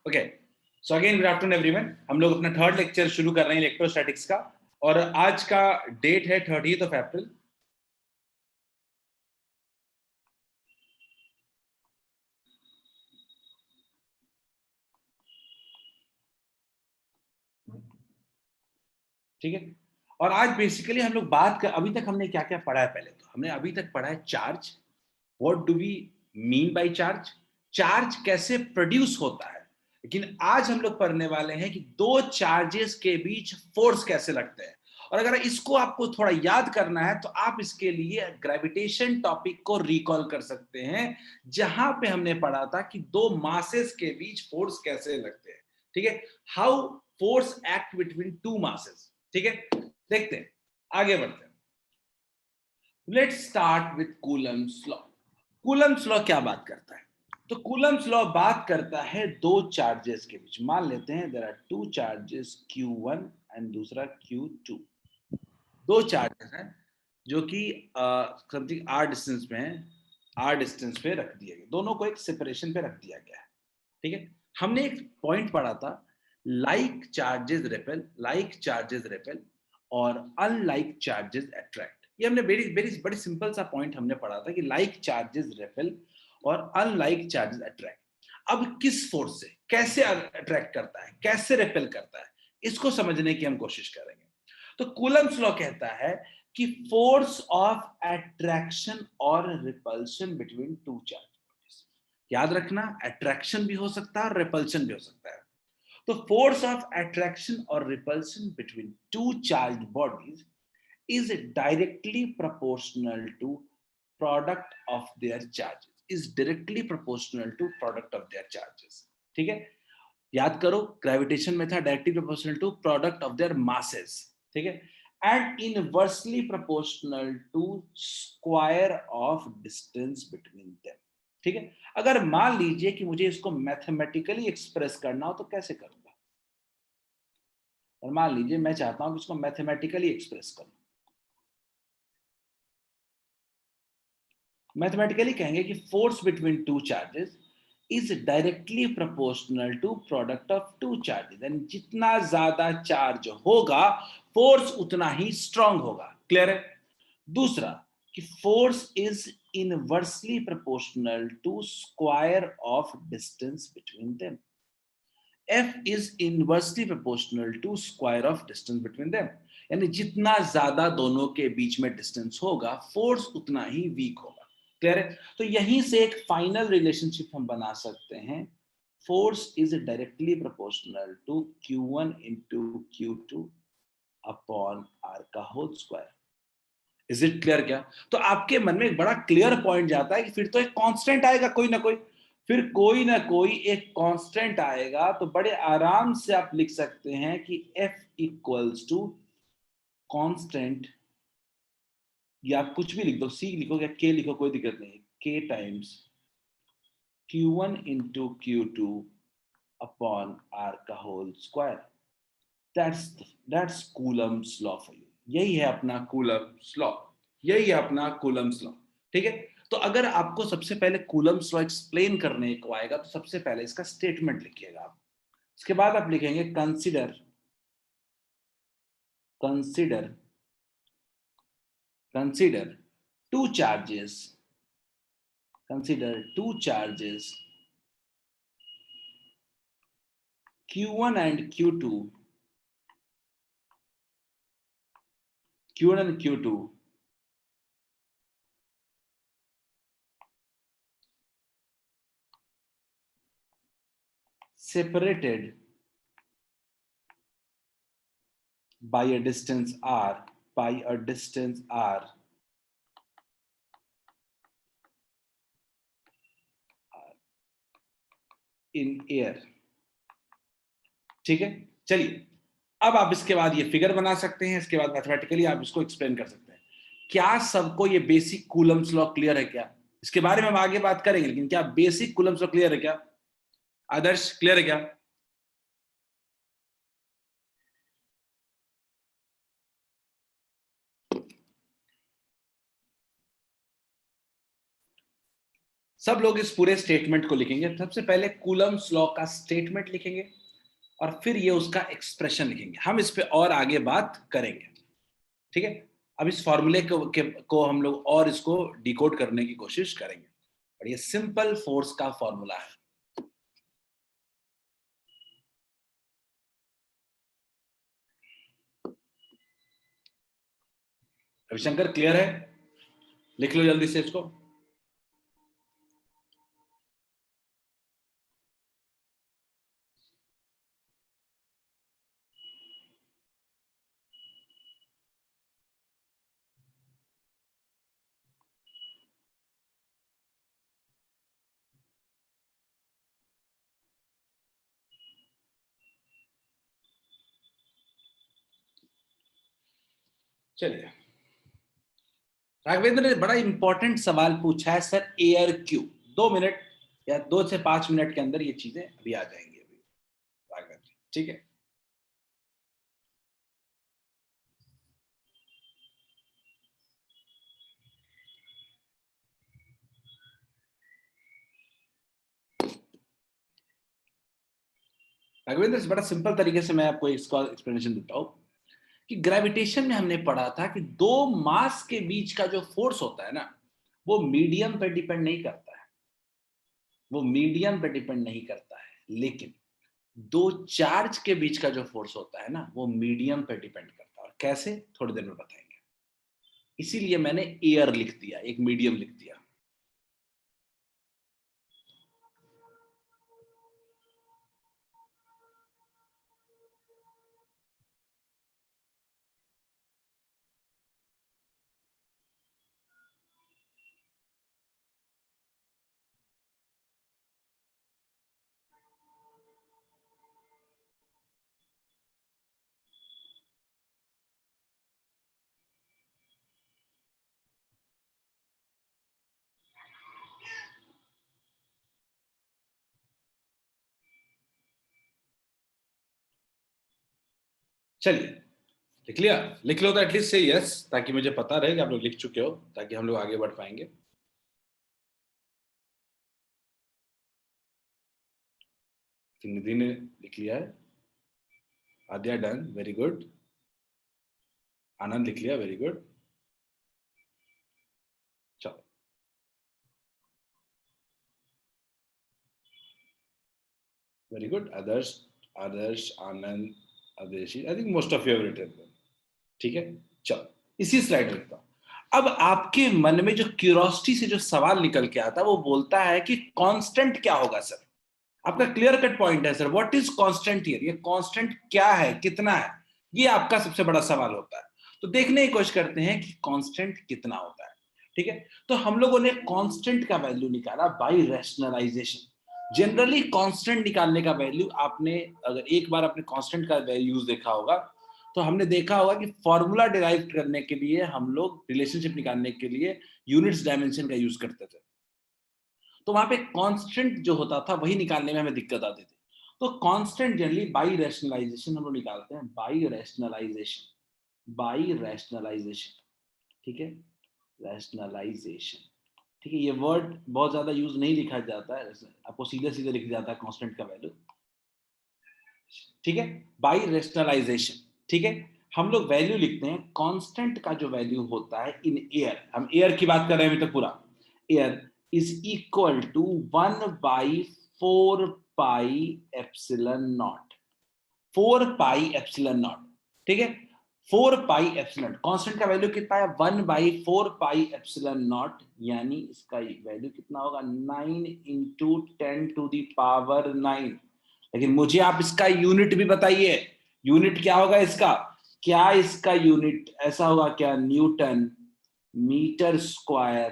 Okay, so again good afternoon everyone. हम लोग अपना थर्ड लेक्चर शुरू कर रहे हैं इलेक्ट्रोस्टैटिक्स का, और आज का डेट है 30th of April। ठीक है, और आज बेसिकली हम लोग बात कर, अभी तक हमने क्या क्या पढ़ा है। पहले तो हमने अभी तक पढ़ा है charge, what do we mean by charge, charge कैसे प्रोड्यूस होता है। लेकिन आज हम लोग पढ़ने वाले हैं कि दो चार्जेस के बीच फोर्स कैसे लगते हैं। और अगर इसको आपको थोड़ा याद करना है तो आप इसके लिए ग्रेविटेशन टॉपिक को रिकॉल कर सकते हैं, जहां पे हमने पढ़ा था कि दो मासेस के बीच फोर्स कैसे लगते हैं। ठीक है, how force act between two masses. ठीक है, देखते हैं, आगे बढ़ते हैं। Let's start with Coulomb's law. Coulomb's law क्या बात करता है? तो कूलम्स लॉ बात करता है दो चार्जेस के बीच। मान लेते हैं there are two charges Q1 and दूसरा Q2। दो चार्जेस हैं जो कि समथिंग r डिस्टेंस पे हैं, r डिस्टेंस पे रख दिए गए, दोनों को एक सेपरेशन पे रख दिया गया है। ठीक है, हमने एक पॉइंट पढ़ा था, like charges repel, like charges repel और अनलाइक चार्जेस अट्रैक्ट। ये हमने वेरी वेरी बड़ी सिंपल सा पॉइंट हमने पढ़ा था कि लाइक चार्जेस रिपेल और अनलाइक चार्जेस अट्रैक्ट। अब किस फोर्स से कैसे अट्रैक्ट करता है, कैसे रिपेल करता है, इसको समझने की हम कोशिश करेंगे। तो कूलम्स लॉ कहता है कि फोर्स ऑफ अट्रैक्शन और रिपल्शन बिटवीन टू चार्ज। याद रखना, अट्रैक्शन भी हो सकता है और रिपल्शन भी हो सकता है। तो फोर्स ऑफ अट्रैक्शन और repulsion between two charge bodies is directly proportional to product of their charges, is directly proportional to product of their charges। ठीक है, याद करो, ग्रेविटेशन में था directly proportional to product of their masses. ठीक है, and inversely proportional to square of distance between them. ठीक है, अगर मान लीजिए कि मुझे इसको मैथमेटिकली एक्सप्रेस करना हो तो कैसे करूंगा? और मान लीजिए मैं चाहता हूं कि इसको मैथमेटिकली एक्सप्रेस करूं। मैथमेटिकली कहेंगे कि force between two charges is directly proportional to product of two charges, यानी जितना ज्यादा चार्ज होगा फोर्स उतना ही स्ट्रांग होगा। क्लियर है? दूसरा कि force is inversely proportional to square of distance between them. F is inversely proportional to square of distance between them, यानी जितना ज्यादा दोनों के बीच में डिस्टेंस होगा फोर्स उतना ही वीक होगा। क्लियर है? तो यहीं से एक फाइनल रिलेशनशिप हम बना सकते हैं, force is directly proportional to Q1 into Q2 upon R का whole square. Is it clear? क्या तो आपके मन में एक बड़ा क्लियर पॉइंट जाता है कि फिर तो एक कांस्टेंट आएगा, कोई ना कोई, फिर कोई ना कोई एक कांस्टेंट आएगा। तो बड़े आराम से आप लिख सकते हैं कि F इक्वल्स टू कांस्टेंट, या आप कुछ भी लिख दो, C लिखो या K लिखो, कोई दिक्कत नहीं, K times Q1 into Q2 upon R का whole square. That's Coulomb's law for you. यही है अपना कूलम्स लॉ, यही है अपना कूलम्स लॉ। ठीक है, तो अगर आपको सबसे पहले कूलम्स लॉ एक्सप्लेन करने को आएगा तो सबसे पहले इसका स्टेटमेंट लिखिएगा आप। इसके बाद आप लिखेंगे consider, consider, consider two charges, consider to charges Q1 and Q2, Q1 and Q2 separated by a distance r, by a distance r in air। ठीक है, चलिए अब आप इसके बाद ये फिगर बना सकते हैं, इसके बाद मैथमेटिकली आप इसको एक्सप्लेन कर सकते हैं। क्या सबको ये बेसिक कूलम्स लॉ क्लियर है? क्या इसके बारे में हम आगे बात करेंगे, लेकिन क्या बेसिक कूलम्स लॉ क्लियर है? क्या आदर्श क्लियर है? क्या सब लोग इस पूरे स्टेटमेंट को लिखेंगे। सबसे पहले कूलम्स लॉ का स्टेटमेंट लिखेंगे और फिर ये उसका एक्सप्रेशन लिखेंगे। हम इस पे और आगे बात करेंगे, ठीक है। अब इस फॉर्मूले को हम लोग और इसको डिकोड करने की कोशिश करेंगे, और ये सिंपल फोर्स का फॉर्मूला है। रविशंकर, क्लियर है? लिख लो जल्दी से इसको। चलिए, राघवेंद्र ने बड़ा इंपॉर्टेंट सवाल पूछा है, सर एयर क्यू। 2 मिनट या 2 से 5 मिनट के अंदर ये चीजें अभी आ जाएंगी अभी, राघवेंद्र, ठीक है। राघवेंद्र, बड़ा सिंपल तरीके से मैं आपको इसका एक्सप्लेनेशन देता हूं कि ग्रेविटेशन में हमने पढ़ा था कि दो मास के बीच का जो फोर्स होता है ना, वो मीडियम पे डिपेंड नहीं करता है, वो मीडियम पे डिपेंड नहीं करता है, लेकिन दो चार्ज के बीच का जो फोर्स होता है ना, वो मीडियम पे डिपेंड करता है। और कैसे, थोड़ी देर में बताएंगे। इसीलिए मैंने एयर लिख दिया, एक मीडियम लिख दिया। चलिए, लिख लिया? लिख लो तो एटलीस्ट से यस, ताकि मुझे पता रहे कि आप लोग लिख चुके हो, ताकि हम लोग आगे बढ़ पाएंगे। निधि ने लिख लिया है, Adya done, very good. Anand लिख लिया, वेरी गुड। चलो, very good. Adarsh, Adarsh, Anand, Adeshi, I think most of you have written them, ठीक है। चलो, इसी स्लाइड में लिखता हूं। अब आपके मन में जो क्यूरियोसिटी से जो सवाल निकल के आता है, वो बोलता है कि कांस्टेंट क्या होगा सर। आपका क्लियर कट पॉइंट है sir, what is constant here, ये कांस्टेंट क्या है, कितना है, ये आपका सबसे बड़ा सवाल होता है। तो देखने की कोशिश करते हैं कि कांस्टेंट कितना होता है, ठीक है। तो हम लोगों ने कांस्टेंट का वैल्यू निकाला बाय रैशनलाइजेशन। जनरली कांस्टेंट निकालने का वैल्यू, आपने अगर एक बार आपने कांस्टेंट का वैल्यूज देखा होगा, तो हमने देखा होगा कि फॉर्मूला डिराइव करने के लिए हम लोग रिलेशनशिप निकालने के लिए यूनिट्स डायमेंशन का यूज करते थे। तो वहां पे कांस्टेंट जो होता था वही निकालने में हमें दिक्कत आती थी। तो कांस्टेंट जनरली बाई रैशनलाइजेशन हम लोग निकालते हैं, बाई रैशनलाइजेशन, बाई रैशनलाइजेशन, ठीक है। रैशनलाइजेशन, ठीक है। ये वर्ड बहुत ज्यादा यूज नहीं लिखा जाता है, आपको सीधे सीधे लिख जाता है कांस्टेंट का वैल्यू, ठीक है। बाई रैशनलाइजेशन, ठीक है। हम लोग वैल्यू लिखते हैं, कांस्टेंट का जो वैल्यू होता है इन एयर, हम एयर की बात कर रहे हैं अभी तक पूरा, air is equal to 1/4 pi epsilon naught, 4 pi epsilon naught, ठीक है। 4 पाई एप्सिलॉन, कांस्टेंट का वैल्यू कितना है, 1/4 पाई एप्सिलॉन नॉट, यानी इसका वैल्यू कितना होगा, 9 × 10⁻⁹। लेकिन मुझे आप इसका यूनिट भी बताइए, यूनिट क्या होगा इसका, क्या इसका यूनिट ऐसा होगा क्या, न्यूटन मीटर स्क्वायर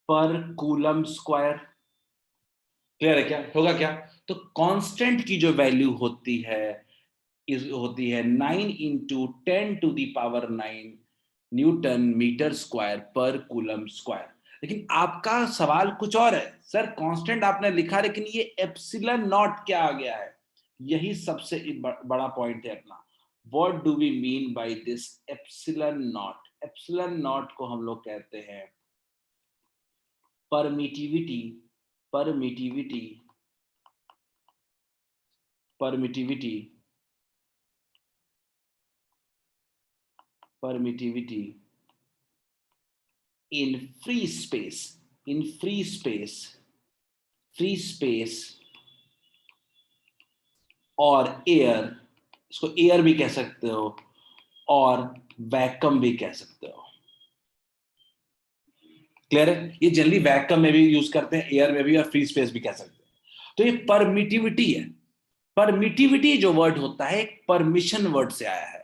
पर कूलम स्क्वायर। क्लियर है क्या, होगा क्या? तो कांस्टेंट की जो वैल्यू होती है, होती है 9 × 10⁻⁹ न्यूटन मीटर स्क्वायर पर कूलम स्क्वायर। लेकिन आपका सवाल कुछ और है, सर कांस्टेंट आपने लिखा, लेकिन ये एप्सिलॉन नॉट क्या आ गया है। यही सबसे बड़ा पॉइंट है अपना। What do we mean by this epsilon naught? Epsilon naught को हम लोग कहते हैं permittivity permittivity in free space और एयर, इसको एयर भी कह सकते हो और वैक्यूम भी कह सकते हो। क्लियर है? ये जनरली वैक्यूम में भी यूज करते हैं, एयर में भी, और फ्री स्पेस भी कह सकते हैं। तो ये परमिटिविटी है। परमिटिविटी जो वर्ड होता है एक परमिशन वर्ड से आया है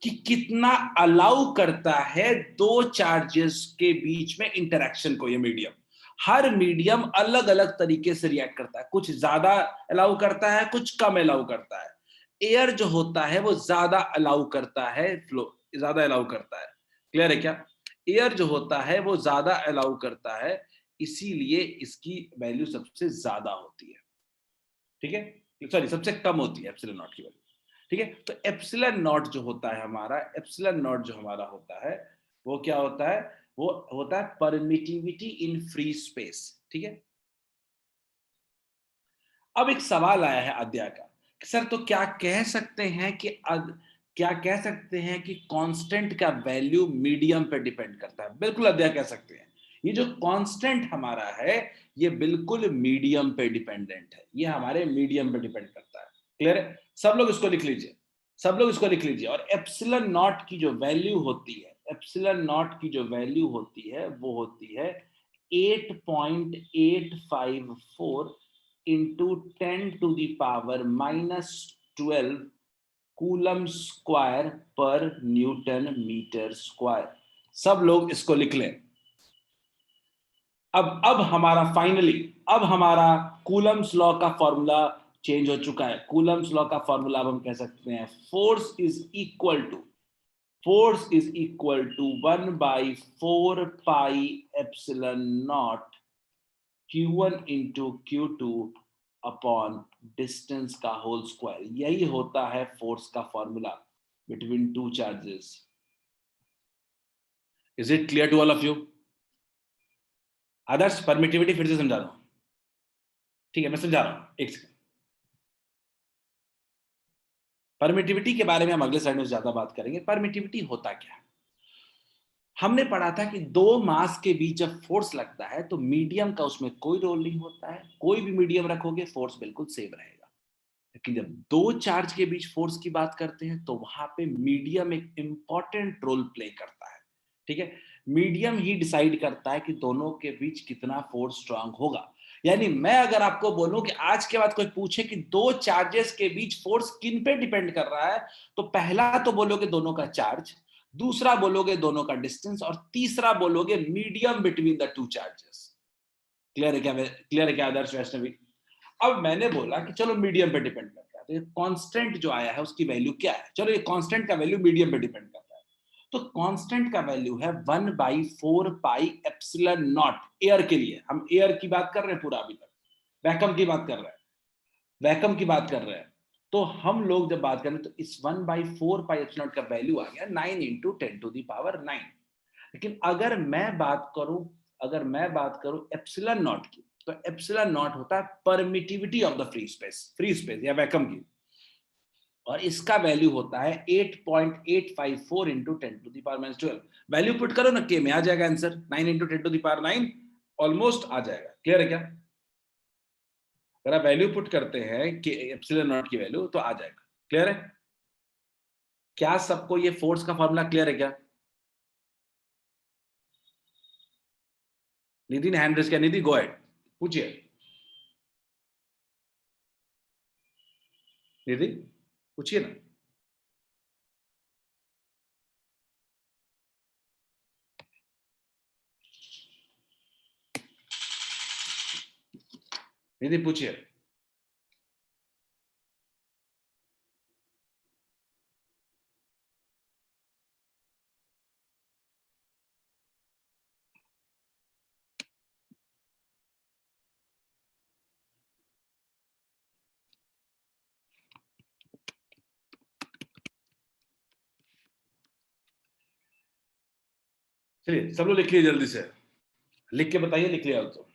कि कितना अलाउ करता है दो चार्जेस के बीच में इंटरेक्शन को। ये मीडियम, हर मीडियम अलग अलग तरीके से रिएक्ट करता है, कुछ ज्यादा अलाउ करता है, कुछ कम अलाउ करता है। एयर जो होता है वो ज्यादा अलाउ करता है, फ्लो ज्यादा अलाउ करता है। क्लियर है क्या? एयर जो होता है वो ज्यादा अलाउ करता है, इसीलिए इसकी वैल्यू सबसे ज्यादा होती है। ठीक है, सॉरी सबसे कम होती है एप्सिलॉन नॉट की वैल्यू। ठीक है, तो एप्सिलॉन नॉट जो होता है हमारा, एप्सिलॉन नॉट जो हमारा होता है वो क्या होता है? वो होता है परमिटिविटी इन फ्री स्पेस। ठीक है, अब एक सवाल आया है अद्या का कि सर तो क्या कह सकते हैं कि क्या कह सकते हैं कि कांस्टेंट का वैल्यू मीडियम पे डिपेंड करता है? बिल्कुल अद्या कह सकते हैं। ये जो कांस्टेंट हमारा है ये बिल्कुल मीडियम पे डिपेंडेंट है, ये हमारे मीडियम पे डिपेंड करता है। क्लियर है? सब लोग इसको लिख लीजिए, सब लोग इसको लिख लीजिए। और एप्सिलॉन नॉट की जो वैल्यू होती है, एप्सिलॉन नॉट की जो वैल्यू होती है वो होती है 8.854 into 10 to the power minus 12 coulomb square पर न्यूटन मीटर स्क्वायर। सब लोग इसको लिख लें। अब हमारा फाइनली, अब हमारा कूलम्स लॉ का फॉर्मूला चेंज हो चुका है। कूलम्स लॉ का फॉर्मूला अब हम कह सकते हैं force is equal to 1/4 pi epsilon naught Q1 into Q2 upon distance का होल स्क्वायर। यही होता है फोर्स का formula between two charges. Is it clear to all of you? Adarsh, permittivity फिर से समझा रहा हूं। ठीक है, मैं समझा रहा हूं, एक सेकंड। परमिटिविटी के बारे में हम अगले स्लाइड में ज्यादा बात करेंगे। परमिटिविटी होता क्या है? हमने पढ़ा था कि दो मास के बीच जब फोर्स लगता है तो मीडियम का उसमें कोई रोल नहीं होता है। कोई भी मीडियम रखोगे फोर्स बिल्कुल सेम रहेगा। लेकिन जब दो चार्ज के बीच फोर्स की बात करते हैं तो वहां पे मीडियम एक इंपॉर्टेंट रोल प्ले करता है। ठीक है, मीडियम ही डिसाइड करता है कि दोनों के बीच कितना फोर्स स्ट्रांग होगा। यानी मैं अगर आपको बोलूं कि आज के बाद कोई पूछे कि दो चार्जेस के बीच फोर्स किन पे डिपेंड कर रहा है, तो पहला तो बोलोगे दोनों का चार्ज, दूसरा बोलोगे दोनों का डिस्टेंस, और तीसरा बोलोगे medium between the two charges. Clear है क्या? क्लियर है क्या आदर्श वैष्णवी? अब मैंने बोला कि चलो मीडियम पे डिपेंड करता है, तो ये कांस्टेंट जो आया है उसकी वैल्यू क्या है? चलो ये कांस्टेंट का वैल्यू मीडियम पे डिपेंड करता है, तो कांस्टेंट का वैल्यू है 1/4 पाई एप्सिलॉन नॉट। एयर के लिए हम एयर की बात कर रहे हैं पूरा अभी तक, वैक्यूम की बात कर रहे हैं, वैक्यूम की बात कर रहे हैं। तो हम लोग जब बात करें तो इस 1/4 पाई एप्सिलॉन नॉट का वैल्यू आ गया 9 into 10⁻⁹। लेकिन अगर मैं बात करूं एप्सिलॉन नॉट की, तो एप्सिलॉन नॉट होता है permittivity of the free space या वैक्यूम की, और इसका वैल्यू होता है 8.854 इंटू 10⁻⁻12। वैल्यू पुट करो ना, के में आ जाएगा आंसर 9 इंटू 10⁻⁹, ऑलमोस्ट आ जाएगा। क्लियर है क्या? अगर आप वैल्यू पुट करते हैं कि एप्सिलॉन नॉट की वैल्यू तो आ जाएगा। क्लियर है? क्या सबको ये फोर्स का फॉर्मूला क्लियर है क्या? निधि ने हैंड रेस किया। निधि गो अहेड, पूछिए। निधि पूछिए ना। निधि पूछिए। चलिए सब लोग लिख लीजिए, जल्दी से लिख के बताइए। लिख लिया तो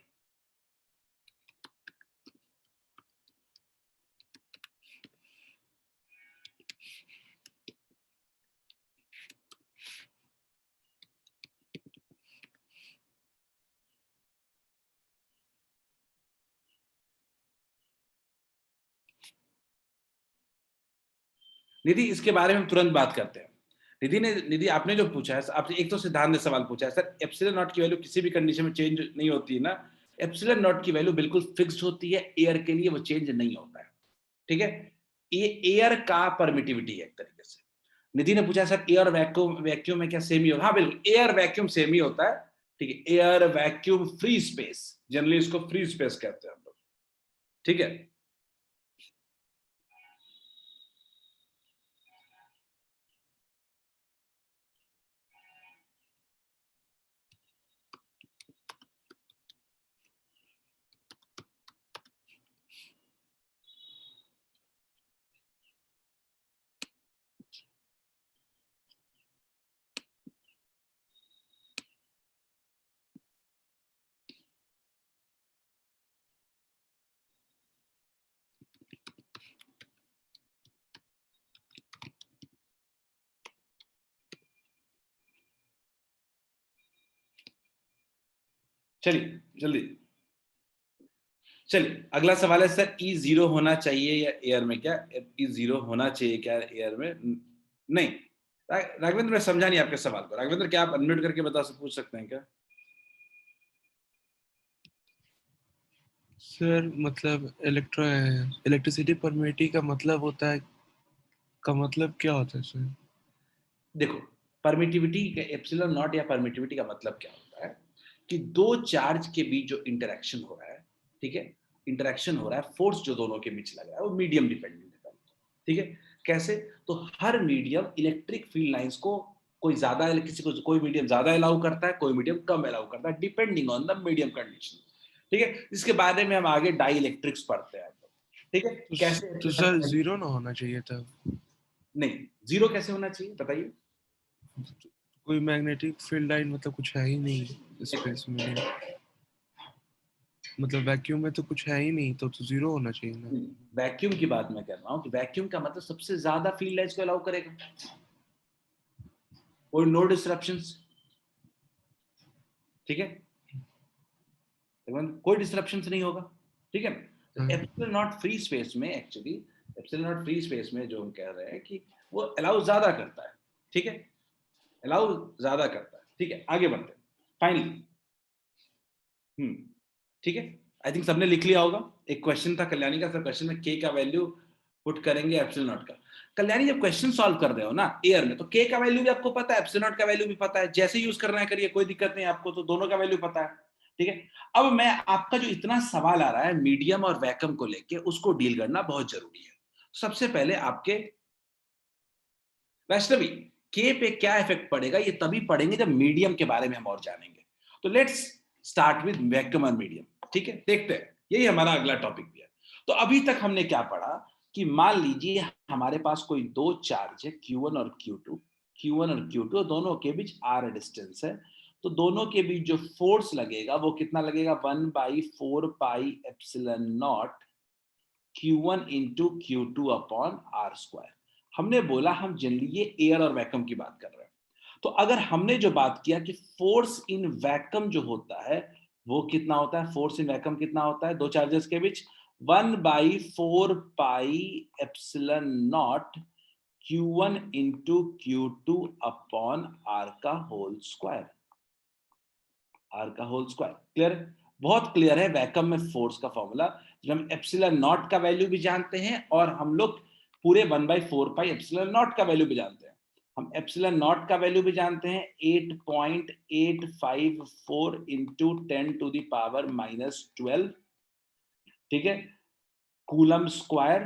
निधि, इसके बारे में हम तुरंत बात करते हैं। निधि आपने जो पूछा है, आपने एक तो सिद्धांत ने सवाल पूछा है, सर एप्सिलॉन नॉट की वैल्यू किसी भी कंडीशन में चेंज नहीं होती है ना? एप्सिलॉन नॉट की वैल्यू बिल्कुल फिक्स्ड होती है, एयर के लिए वो चेंज नहीं होता है, ठीक है? ये एयर का परमिटिविटी है एक तरीके से। निधि ने पूछा सर एयर वैक्यूम वैक्यूम में क्या सेम ही होगा? हाँ बिल्कुल, एयर वैक्यूम सेम ही होता है, ठीक है? Air vacuum free space, generally इसको फ्री स्पेस कहते हैं हम लोग, ठीक है? चलिए जल्दी, चलिए अगला सवाल है सर, ई जीरो होना चाहिए या एयर में? क्या ई जीरो होना चाहिए क्या एयर में? नहीं। राघवेंद्र, मैं समझा नहीं आपके सवाल को। राघवेंद्र, क्या आप अनम्यूट करके पूछ सकते हैं क्या? सर मतलब इलेक्ट्रिसिटी परमिटिविटी का मतलब होता है, का मतलब क्या होता है सर? देखो, परमिटिविटी का एप्सिलॉन नॉट या परमिटिविटी का मतलब क्या होता है कि दो चार्ज के बीच जो इंटरेक्शन हो रहा है, ठीक है, इंटरेक्शन हो रहा है, फोर्स जो दोनों के बीच लग रहा है वो मीडियम डिपेंडेंट है, ठीक है? कैसे? तो हर मीडियम इलेक्ट्रिक फील्ड लाइंस को, कोई ज्यादा, किसी को कोई मीडियम ज्यादा अलाउ करता है, कोई मीडियम कम अलाउ करता है, depending on the medium condition, ठीक है? इसके बारे में हम आगे डाई इलेक्ट्रिक्स पढ़ते हैं, ठीक है? तो कैसे? सर जीरो ना होना चाहिए था? नहीं, जीरो कैसे होना चाहिए बताइए? कोई मैग्नेटिक फील्ड लाइन मतलब कुछ है ही नहीं स्पेस में, मतलब वैक्यूम में तो कुछ है ही नहीं, तो जीरो होना चाहिए ना? वैक्यूम की बात मैं कर रहा हूँ कि वैक्यूम का मतलब सबसे ज्यादा फील्ड लाइंस को अलाउ करेगा, कोई नो डिस्ट्रप्शंस, ठीक है? कोई डिस्ट्रप्शंस नहीं होगा, ठीक है? तो हाँ। एप्सिलॉन नॉट फ्री स्पेस में, actually epsilon not free space में जो हम कह रहे हैं कि वो अलाउ ज्यादा करता है, ठीक है? अलाउ ज्यादा करता है, ठीक है? आगे बढ़ते हैं फाइनली। ठीक है, आई थिंक सबने लिख लिया होगा। एक क्वेश्चन था कल्याणी का, सर क्वेश्चन में के का वैल्यू पुट करेंगे एप्सिलॉन नॉट का। कल्याणी, जब क्वेश्चन सॉल्व कर रहे हो ना एयर में, तो के का वैल्यू भी आपको पता है, एप्सिलॉन नॉट का वैल्यू भी पता है, जैसे यूज करना है करिए, कोई दिक्कत नहीं आपको, तो दोनों का वैल्यू पता है, ठीक है? अब मैं आपका जो इतना सवाल आ रहा है मीडियम और वैक्यूम को लेके, उसको डील करना बहुत जरूरी है। सबसे पहले आपके वैष्णवी, के पे क्या इफेक्ट पड़ेगा ये तभी पढ़ेंगे जब मीडियम के बारे में हम और जानेंगे। तो लेट्स स्टार्ट विद वैक्यूम और मीडियम, ठीक है? देखते हैं, यही हमारा अगला टॉपिक भी है। तो अभी तक हमने क्या पढ़ा कि मान लीजिए हमारे पास कोई दो चार्ज है Q1 और Q2, Q1 और Q2 दोनों के बीच r डिस्टेंस है, तो दोनों के बीच जो फोर्स लगेगा वो कितना लगेगा? 1/4πε0 Q1 into Q2 upon R square. हमने बोला हम जनरली ये एयर और वैक्यूम की बात कर रहे हैं, तो अगर हमने जो बात किया कि फोर्स इन वैक्यूम जो होता है वो कितना होता है, फोर्स इन वैक्यूम कितना होता है दो चार्जेस के बीच? 1/4πε0 Q1 into Q2 upon R का होल स्क्वायर, आर का होल स्क्वायर। क्लियर? बहुत क्लियर है वैक्यूम में फोर्स का फॉर्मूला, जब हम एप्सिलॉन नॉट का वैल्यू भी जानते हैं और हम लोग पूरे 1/4 पाई एप्सिलॉन नॉट का वैल्यू भी जानते हैं। हम एप्सिलॉन नॉट का वैल्यू भी जानते हैं 8.854 इंटू 10⁻⁻12, ठीक है, coulomb square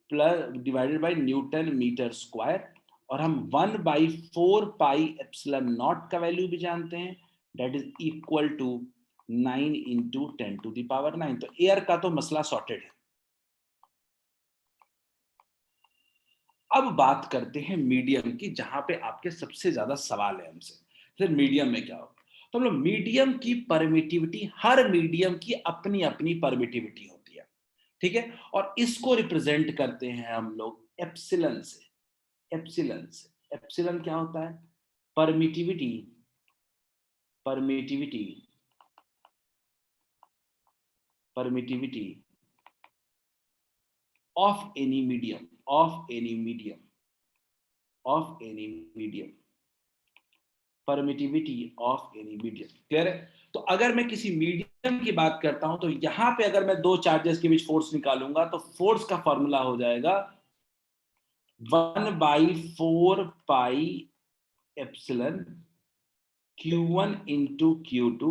plus divided by newton metre square. और हम 1/4 पाई एप्सिलॉन नॉट का वैल्यू भी जानते हैं, that is equal to 9 into 10⁻⁹। तो एयर का तो मसला सॉर्टेड है। अब बात करते हैं मीडियम की, जहां पे आपके सबसे ज्यादा सवाल है हमसे, फिर मीडियम में क्या होगा? तो हम लोग मीडियम की परमिटिविटी, हर मीडियम की अपनी अपनी परमिटिविटी होती है, ठीक है? और इसको रिप्रेजेंट करते हैं हम लोग एप्सिलन से। एप्सिलन से, एप्सिलन क्या होता है? Permittivity, permittivity, permittivity of any medium, of any medium, of any medium, permittivity of any medium. Clear है? तो अगर मैं किसी मीडियम की बात करता हूं तो यहां पे अगर मैं दो चार्जेस के बीच फोर्स निकालूंगा तो फोर्स का फॉर्मूला हो जाएगा 1/4 pi epsilon Q1 into Q2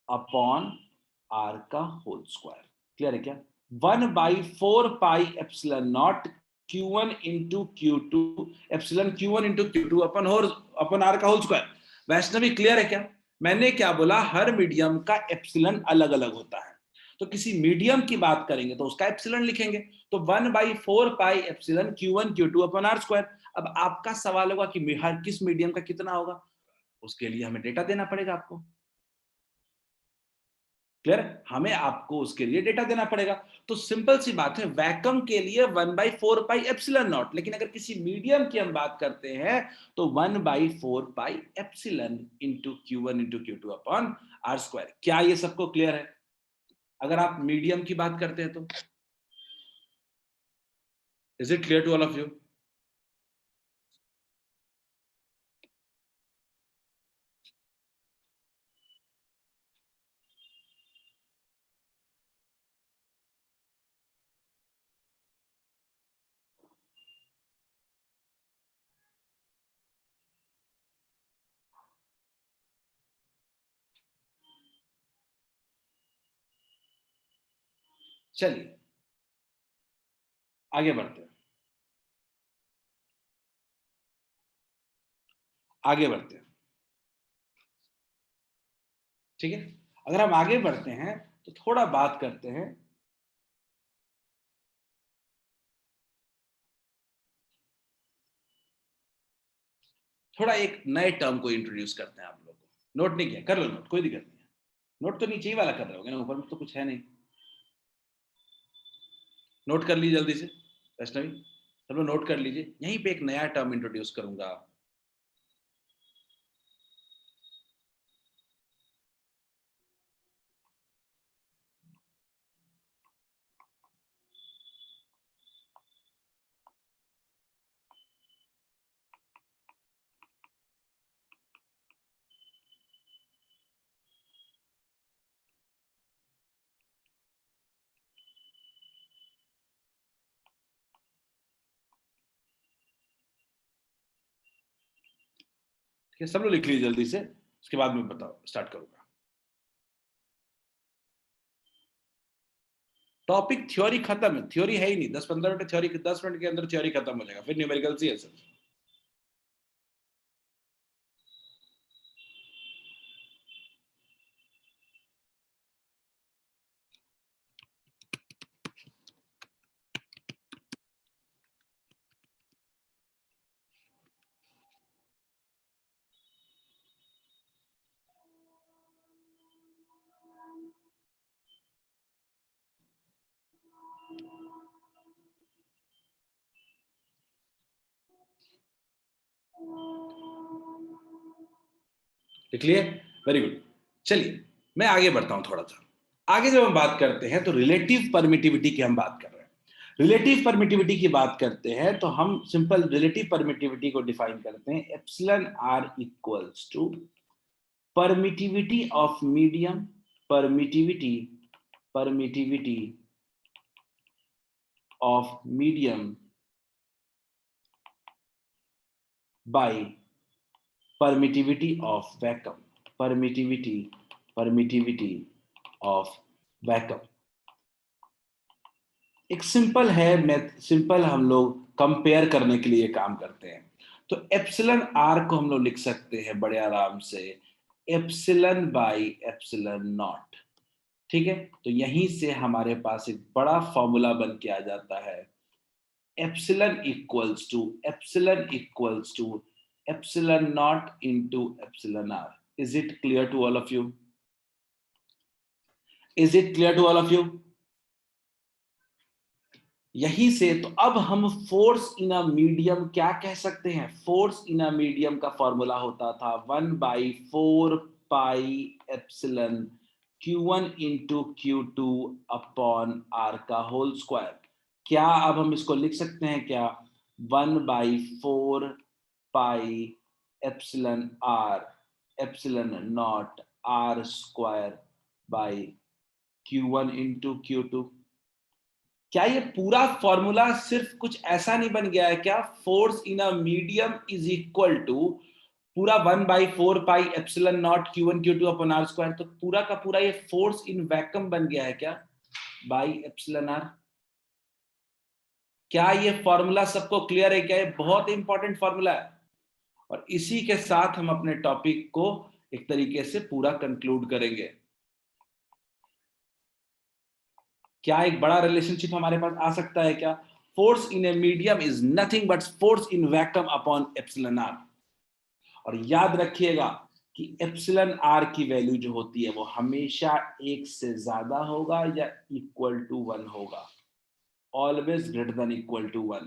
upon R का होल स्क्वायर। क्लियर है क्या? 1/4 pi epsilon naught Q1 into Q2 epsilon Q1 into Q2 अपन R का होल स्क्वायर। वैष्णवी क्लियर है क्या? मैंने क्या बोला, हर मीडियम का एप्सिलॉन अलग अलग होता है, तो किसी मीडियम की बात करेंगे तो उसका एप्सिलॉन लिखेंगे, तो 1/4 pi epsilon Q1 Q2 upon R square. अब आपका सवाल होगा कि हर किस मीडियम का कितना होगा, उसके लिए हमें डेटा देना पड़ेगा आपको। क्लियर? हमें आपको उसके लिए डेटा देना पड़ेगा। तो सिंपल सी बात है, वैक्यूम के लिए 1/4 पाई एप्सिलॉन नॉट, लेकिन अगर किसी मीडियम की हम बात करते हैं तो 1/4 pi epsilon into Q1 into Q2 upon R square. क्या ये सबको क्लियर है? अगर आप मीडियम की बात करते हैं तो is it clear to all of you? चलिए आगे बढ़ते हैं, आगे बढ़ते हैं। ठीक है, अगर हम आगे बढ़ते हैं तो थोड़ा बात करते हैं, थोड़ा एक नए टर्म को इंट्रोड्यूस करते हैं आप लोगों को। नोट नहीं किया? कर लो नोट, कोई दिक्कत नहीं है। नोट तो नीचे ही वाला कर रहे होगे ना, ऊपर में तो कुछ है नहीं। नोट कर लीजिए जल्दी से वैष्णवी, सब लोग नोट कर लीजिए। यहीं पे एक नया टर्म इंट्रोड्यूस करूंगा। ठीक है, सब लोग लिख लीजिए जल्दी से, उसके बाद मैं बताओ स्टार्ट करूंगा। टॉपिक थ्योरी खत्म है, थ्योरी है ही नहीं। 10-15 मिनट थ्योरी, 10 मिनट के अंदर थ्योरी खत्म हो जाएगा, फिर न्यूमेरिकल ही है सिर्फ। लिख लिए? Very good. चलिए मैं आगे बढ़ता हूं थोड़ा सा। आगे जब हम बात करते हैं तो रिलेटिव परमिटिविटी की हम बात कर रहे हैं। रिलेटिव परमिटिविटी की बात करते हैं तो हम सिंपल रिलेटिव परमिटिविटी को डिफाइन करते हैं, epsilon R equals to permittivity of medium, permittivity permittivity of medium by permittivity of vacuum, permittivity of vacuum। एक सिंपल है मैथ, सिंपल हम लोग कंपेयर करने के लिए काम करते हैं। तो एप्सिलॉन आर को हम लोग लिख सकते हैं बड़े आराम से एप्सिलॉन बाई एप्सिलॉन नॉट। ठीक है, तो यहीं से हमारे पास एक बड़ा फॉर्मूला बन के आ जाता है, epsilon equals to epsilon naught into epsilon r। Is it clear to all of you? Is it clear to all of you? यहीं से तो अब हम फोर्स इन अ मीडियम क्या कह सकते हैं? फोर्स इन अ मीडियम का फॉर्मूला होता था 1/4 pi epsilon Q1 into Q2 upon R का होल स्क्वायर। क्या अब हम इसको लिख सकते हैं क्या? 1/4 pi epsilon R epsilon naught R square by Q1 into Q2। क्या ये पूरा फॉर्मूला सिर्फ कुछ ऐसा नहीं बन गया है क्या? Force in a medium is equal to पूरा 1/4 pi epsilon naught Q1 Q2 upon R square. तो पूरा का पूरा ये फोर्स इन वैक्यूम बन गया है क्या? By epsilon R. क्या ये फॉर्मूला सबको क्लियर है क्या? ये बहुत इंपॉर्टेंट फॉर्मूला है और इसी के साथ हम अपने टॉपिक को एक तरीके से पूरा कंक्लूड करेंगे। क्या एक बड़ा रिलेशनशिप हमारे पास आ सकता है क्या? Force in a medium is nothing but force in vacuum upon epsilon R. और याद रखिएगा कि एप्सिलॉन आर की वैल्यू जो होती है वो हमेशा 1 से ज्यादा होगा या इक्वल टू 1 होगा, always greater than equal to 1।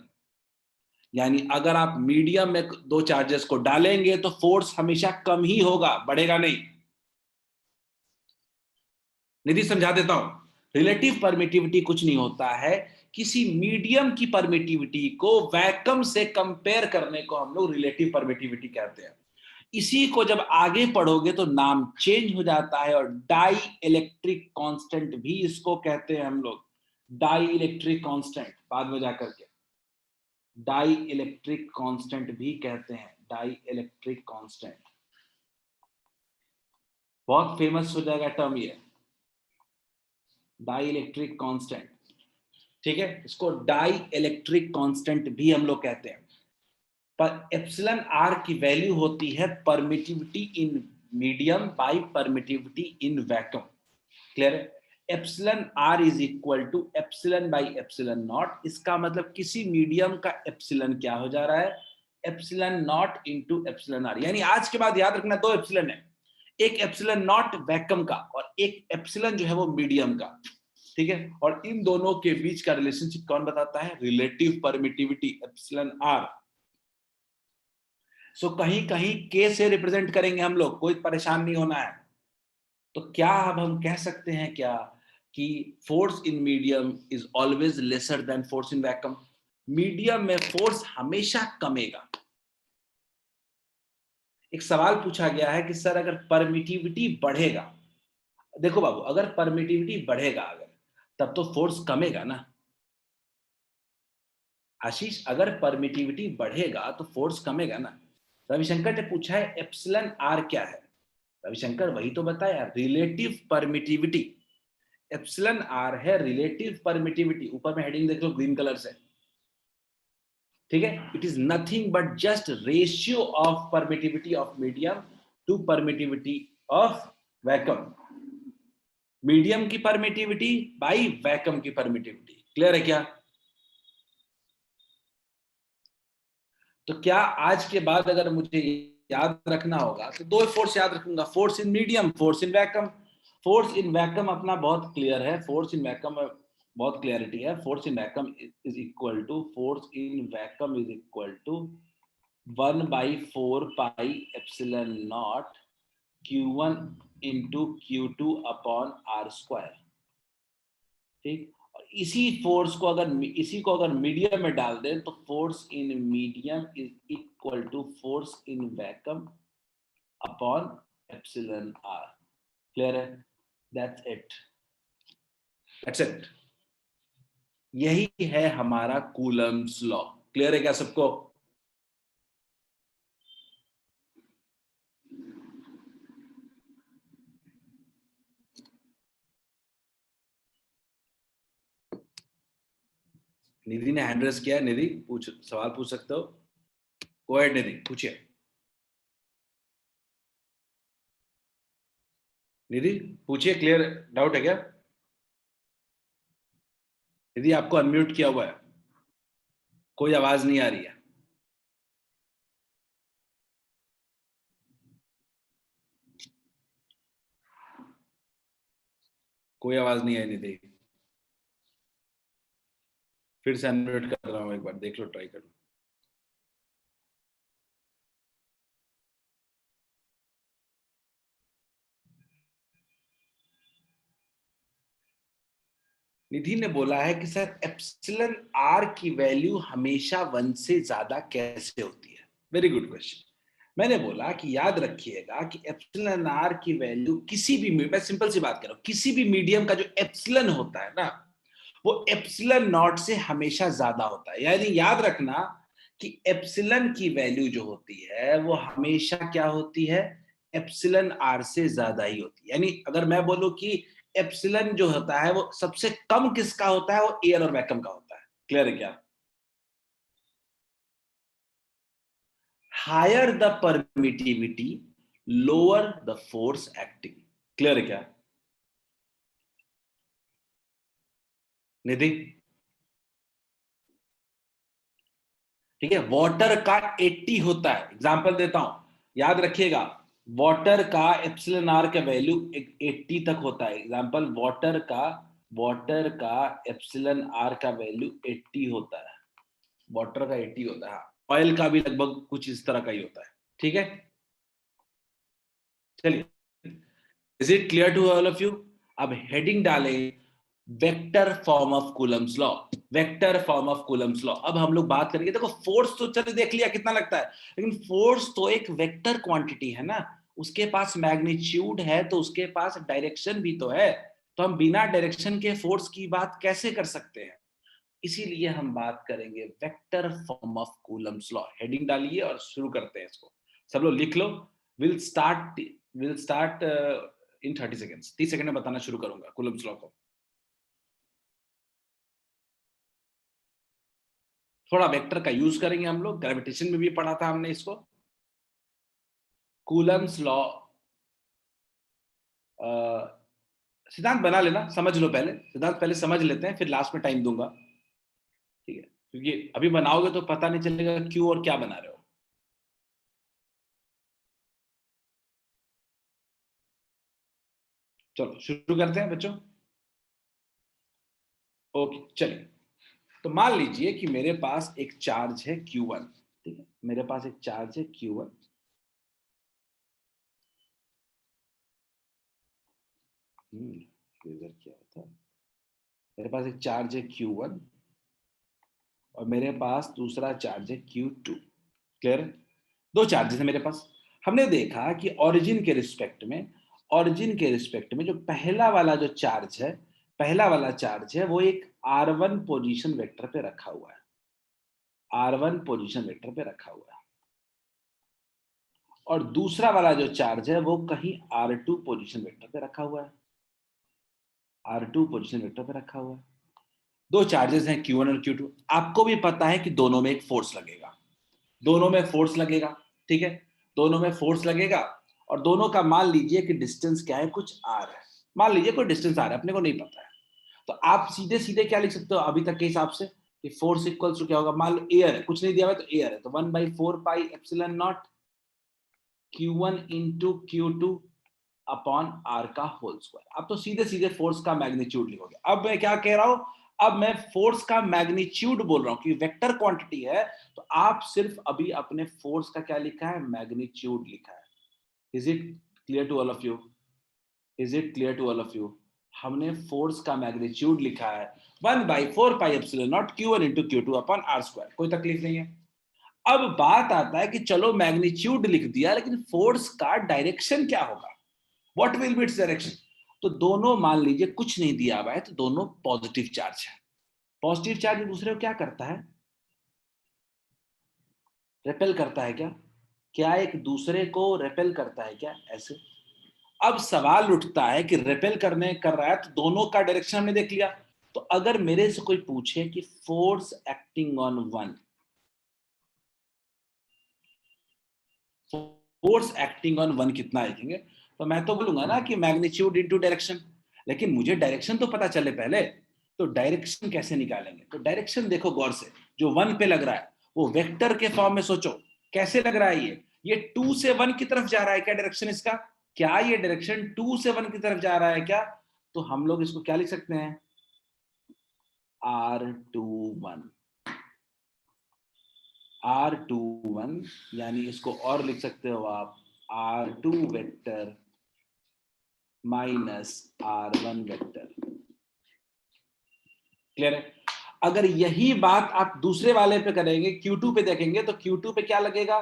यानी अगर आप मीडियम में दो चार्जेस को डालेंगे तो फोर्स हमेशा कम ही होगा, बढ़ेगा नहीं। निधि समझा देता हूं, रिलेटिव परमिटिविटी कुछ नहीं होता है, किसी मीडियम की परमिटिविटी को वैक्यूम से कंपेयर करने को हम लोग रिलेटिव परमिटिविटी कहते हैं। इसी को जब आगे पढ़ोगे तो नाम चेंज हो जाता है और डाई इलेक्ट्रिक कांस्टेंट भी इसको कहते हैं हम लोग। डाई इलेक्ट्रिक कांस्टेंट बाद में जाकर के डाई इलेक्ट्रिक कांस्टेंट भी कहते हैं। डाई इलेक्ट्रिक कांस्टेंट बहुत फेमस हो जाएगा टर्म ये, डाई इलेक्ट्रिक कांस्टेंट। ठीक है, इसको डाई इलेक्ट्रिक कांस्टेंट भी हम लोग कहते हैं। पर एप्सिलॉन आर की वैल्यू होती है permittivity in medium by permittivity in vacuum. Clear है? Epsilon R is equal to epsilon by epsilon naught. इसका मतलब किसी मीडियम का एप्सिलॉन क्या हो जा रहा है? Epsilon naught into epsilon R. यानी आज के बाद याद रखना दो एप्सिलॉन है, एक एप्सिलॉन नॉट वैक्यूम का और एक एप्सिलॉन जो है वो मीडियम का। ठीक है, और इन दोनों के बीच का रिलेशनशिप कौन बताता है? Relative permittivity epsilon R. So कहीं कहीं के से रिप्रेजेंट करेंगे हम लोग, कोई परेशान नहीं होना है। तो क्या अब हम कह सकते हैं क्या कि force in medium is always lesser than force in vacuum? Medium में फोर्स हमेशा कमेगा। एक सवाल पूछा गया है कि सर अगर परमिटिविटी बढ़ेगा, देखो बाबू अगर परमिटिविटी बढ़ेगा अगर, तब तो फोर्स कमेगा ना आशीष। अगर परमिटिविटी बढ़ेगा तो फोर्स कमेगा ना। रविशंकर ने पूछा है एप्सिलॉन आर क्या है? रविशंकर वही तो बताया, रिलेटिव परमिटिविटी। एप्सिलॉन आर है रिलेटिव परमिटिविटी। ऊपर में हेडिंग देख लो ग्रीन कलर से। ठीक है, it is nothing but just ratio of permittivity of medium to permittivity of vacuum. Medium की परमिटिविटी बाई वैक्यूम की परमिटिविटी। क्लियर है क्या? तो क्या आज के बाद अगर मुझे याद रखना होगा तो दो फोर्स याद रखूंगा, force in medium, force in vacuum. Force in vacuum अपना बहुत क्लियर है, फोर्स इन वैक्यूम बहुत क्लियरिटी है। Force in vacuum is equal to, force in vacuum is equal to 1/4 pi epsilon naught Q1 into Q2 upon R square. ठीक, और इसी को अगर मीडियम में डाल दें तो force in medium is equal to force in vacuum upon epsilon R. Clear है? That's it, that's it. यही है हमारा कूलम्स लॉ। क्लियर है क्या सबको? निधि ने हैंड रेस किया है, निधि पूछ, सवाल पूछ सकते हो। गो अहेड निधि, पूछिए। निधि पूछिए, क्लियर डाउट है क्या? निधि आपको अनम्यूट किया हुआ है, कोई आवाज नहीं आ रही है। कोई आवाज नहीं आई निधि। फिर से अनम्यूट कर रहा हूं, एक बार देख लो, ट्राई कर लो। निधि ने बोला है कि सर एप्सिलन आर की वैल्यू हमेशा 1 से ज्यादा कैसे होती है? Very good question. मैंने बोला कि याद रखिएगा कि एप्सिलन आर की वैल्यू किसी भी, मैं सिंपल सी बात कर रहा हूं, किसी भी मीडियम का जो एप्सिलन होता है ना, वो एप्सिलन नॉट से हमेशा ज्यादा होता है। यानी याद रखना कि एप्सिलन की वैल्यू जो होती है वो हमेशा क्या होती है? एप्सिलन आर से ज्यादा ही होती है। यानी अगर मैं बोलूं कि एप्सिलन जो होता है वो सबसे कम किसका होता है? वो एयर और वैक्यूम का होता है। क्लियर है क्या? Higher the permittivity, lower the force acting. Clear है क्या निधि? ठीक है, वाटर का 80 होता है, एग्जांपल देता हूं, याद रखिएगा, वाटर का एप्सिलॉन आर का वैल्यू 80 तक होता है। एग्जांपल, वाटर का एप्सिलॉन आर का वैल्यू 80 होता है, वाटर का 80 होता है। ऑयल का भी लगभग कुछ इस तरह का ही होता है। ठीक है, चलिए, is it clear to all of you? अब हेडिंग डालें, vector form of Coulomb's law. Vector form of Coulomb's law. अब हम लोग बात करेंगे, देखो फोर्स तो चलो देख लिया कितना लगता है, लेकिन फोर्स तो एक वेक्टर क्वांटिटी है ना, उसके पास मैग्नीट्यूड है तो उसके पास डायरेक्शन भी तो है। तो हम बिना डायरेक्शन के फोर्स की बात कैसे कर सकते हैं? इसीलिए हम बात करेंगे vector form of Coulomb's law. Heading डालिए और शुरू करते हैं इसको। सब लोग लिख लो। Will start in 30 seconds. 30 second में बताना शुरू करूंगा कूलम्स लॉ को। थोड़ा वेक्टर का यूज करेंगे हम लोग, ग्रेविटेशन में भी पढ़ा था हमने इसको। कूलम्स लॉ सिद्धांत बना लेना, समझ लो पहले सिद्धांत, पहले समझ लेते हैं, फिर लास्ट में टाइम दूंगा। ठीक है, क्योंकि अभी बनाओगे तो पता नहीं चलेगा क्यों और क्या बना रहे हो। चलो शुरू करते हैं बच्चों। ओके चलिए, तो मान लीजिए कि मेरे पास एक चार्ज है Q1। ठीक है, मेरे पास एक चार्ज है Q1। लेजर क्या होता है? मेरे पास एक चार्ज है Q1 और मेरे पास दूसरा चार्ज है Q2। क्लियर? दो चार्जेस है मेरे पास। हमने देखा कि ओरिजिन के रिस्पेक्ट में जो पहला वाला जो चार्ज है, पहला वाला चार्ज है वो एक R1 पोजीशन वेक्टर पे रखा हुआ है, R1 पोजीशन वेक्टर पे रखा हुआ है। और दूसरा वाला जो चार्ज है वो कहीं R2 पोजीशन वेक्टर पे रखा हुआ है, R2 पोजीशन वेक्टर पे रखा हुआ है। दो चार्जेस हैं Q1 और Q2। आपको भी पता है कि दोनों में एक फोर्स लगेगा, दोनों में फोर्स लगेगा। ठीक है, दोनों में फोर्स लगेगा और दोनों का मान लीजिए कि डिस्टेंस क्या है, कुछ आर है। मान लीजिए कोई डिस्टेंस आर है, अपने को नहीं पता है। तो आप सीधे सीधे क्या लिख सकते हो अभी तक के हिसाब से कि फोर्स इक्वल्स टू क्या होगा? मान लो एयर है, कुछ नहीं दिया हुआ तो एयर है, तो 1/4 pi epsilon naught Q1 into Q2 upon R का होल स्क्वायर। अब तो सीधे सीधे फोर्स का मैग्नीट्यूड लिखोगे। अब मैं क्या कह रहा हूं? अब मैं फोर्स का मैग्नीट्यूड बोल रहा हूं कि वेक्टर क्वांटिटी है, तो आप सिर्फ अभी अपने फोर्स का क्या लिखा है? मैग्नीट्यूड लिखा है। Is it clear to all of you? Is it clear to all of you? हमने फोर्स का मैग्नीट्यूड लिखा है 1/4 pi epsilon naught Q1 into Q2 upon R square. कोई तकलीफ नहीं है। अब बात आता है कि चलो मैग्नीट्यूड लिख दिया, लेकिन फोर्स का डायरेक्शन क्या होगा? What will be its direction? तो दोनों मान लीजिए कुछ नहीं दिया हुआ है, तो दोनों पॉजिटिव चार्ज है। पॉजिटिव चार्ज एक दूसरे को क्या करता है? रेपेल करता है क्या? क्या एक दूसरे को रेपेल करता है क्या? ऐसे अब सवाल उठता है कि रेपेल करने कर रहा है तो दोनों का डायरेक्शन हमने देख लिया। तो अगर मेरे से कोई पूछे कि force acting on one, force acting on one कितना लिखेंगे, तो मैं तो बोलूंगा ना कि मैग्नीट्यूड इनटू डायरेक्शन। लेकिन मुझे डायरेक्शन तो पता चले पहले। तो डायरेक्शन कैसे निकालेंगे? तो डायरेक्शन देखो गौर से, जो वन पे लग रहा है वो वेक्टर के फॉर्म में सोचो। कैसे लग रहा है? ये 2 से 1 की तरफ जा रहा है क्या डायरेक्शन इसका? क्या ये डायरेक्शन 2 से 1 की तरफ जा रहा है क्या? तो हम लोग इसको क्या लिख सकते हैं? R21, R21, यानी इसको और लिख सकते हो आप R2 vector minus R1 vector. Clear है? अगर यही बात आप दूसरे वाले पे करेंगे, Q2 पे देखेंगे, तो Q2 पे क्या लगेगा?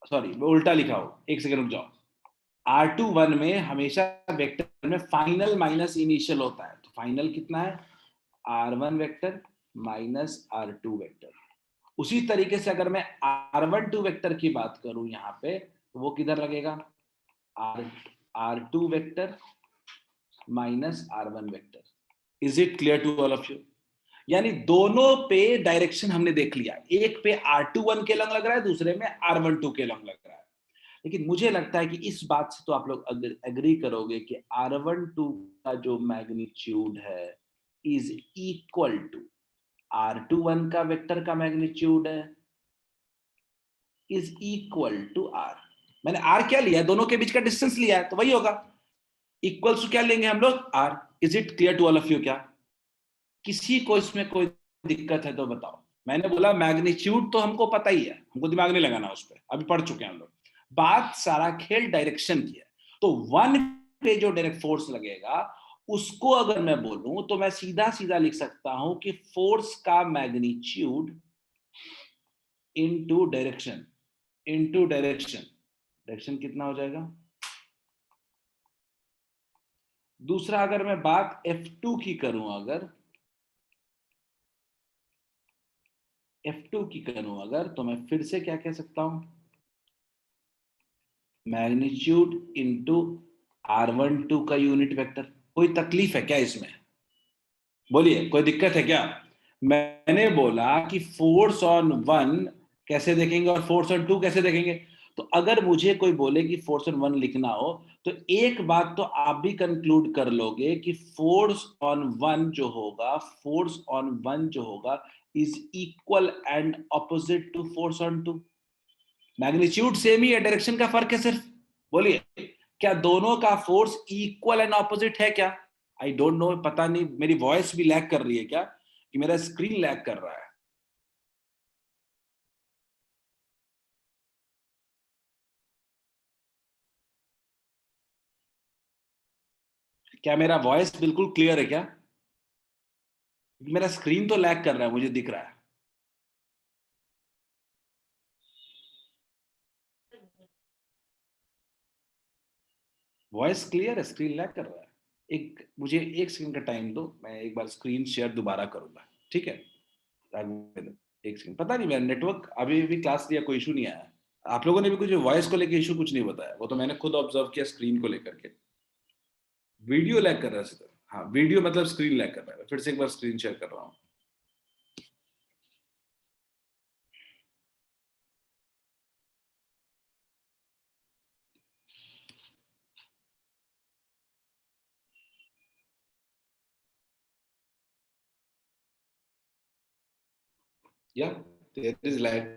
सॉरी, मैं उल्टा लिखा हूं, एक सेकंड रुक जाओ। R21 में हमेशा वेक्टर में फाइनल माइनस इनिशियल होता है, तो फाइनल कितना है? R1 vector minus R2 vector. उसी तरीके से अगर मैं R12 वेक्टर की बात करूं यहां पे, तो वो किधर लगेगा? R2 vector minus R1 vector. Is it clear to all of you? यानी दोनों पे डायरेक्शन हमने देख लिया, एक पे R21 के लंग लग रहा है, दूसरे में R12 के लंग लग रहा है। लेकिन मुझे लगता है कि इस बात से तो आप लोग एग्री करोगे कि R12 का जो मैग्नीट्यूड है इज इक्वल टू R21 का वेक्टर का मैग्नीट्यूड है, इज इक्वल टू R। मैंने R क्या लिया है? दोनों के बीच का डिस्टेंस लिया है, तो वही होगा। इक्वल्स टू क्या लेंगे हम लोग? R। Is it clear to all of you? क्या किसी को इसमें कोई दिक्कत है तो बताओ। मैंने बोला मैग्नीट्यूड तो हमको पता ही है, हमको दिमाग नहीं लगाना उस पर, अभी पढ़ चुके हैं हम लोग। बात सारा खेल डायरेक्शन की है। तो 1 पे जो डायरेक्ट फोर्स लगेगा उसको अगर मैं बोलूं तो मैं सीधा सीधा लिख सकता हूं कि फोर्स का magnitude into direction, into direction. Direction कितना हो जाएगा? दूसरा अगर मैं बात F2 की करूं, अगर F2 की करूं अगर, तो मैं फिर से क्या कह सकता हूं? मैग्नीट्यूड इनटू R12 का यूनिट वेक्टर। कोई तकलीफ है क्या इसमें? बोलिए, कोई दिक्कत है क्या? मैंने बोला कि फोर्स ऑन 1 कैसे देखेंगे और फोर्स ऑन 2 कैसे देखेंगे। तो अगर मुझे कोई बोले कि फोर्स ऑन 1 लिखना हो, तो एक बात तो आप भी कंक्लूड कर लोगे कि फोर्स ऑन 1 जो होगा, फोर्स ऑन 1 जो होगा is equal and opposite to force on 2। Magnitude same ही है, डायरेक्शन का फर्क है सिर्फ। बोलिए, क्या दोनों का फोर्स इक्वल एंड ऑपोजिट है क्या? आई डोंट नो, पता नहीं मेरी वॉइस भी लैग कर रही है क्या, कि मेरा स्क्रीन लैग कर रहा है? क्या मेरा वॉइस बिल्कुल क्लियर है क्या? मेरा स्क्रीन तो लैग कर रहा है, मुझे दिख रहा है। वॉइस क्लियर है, स्क्रीन लैग कर रहा है। एक मुझे एक सेकंड का टाइम दो, मैं एक बार स्क्रीन शेयर दोबारा करूंगा, ठीक है? राघवेंद्र, एक सेकंड। पता नहीं, मेरा नेटवर्क अभी भी क्लास लिया, कोई इशू नहीं आया। आप लोगों ने भी कुछ वॉइस को लेकर इशू कुछ नहीं बताया, वो तो मैंने खुद ऑब्जर्व किया स्क्रीन को लेकर के। वीडियो लैग कर रहा है सर। हाँ, वीडियो मतलब स्क्रीन लैग कर रहा है। फिर से एक बार स्क्रीन शेयर कर रहा हूँ। या there is lag,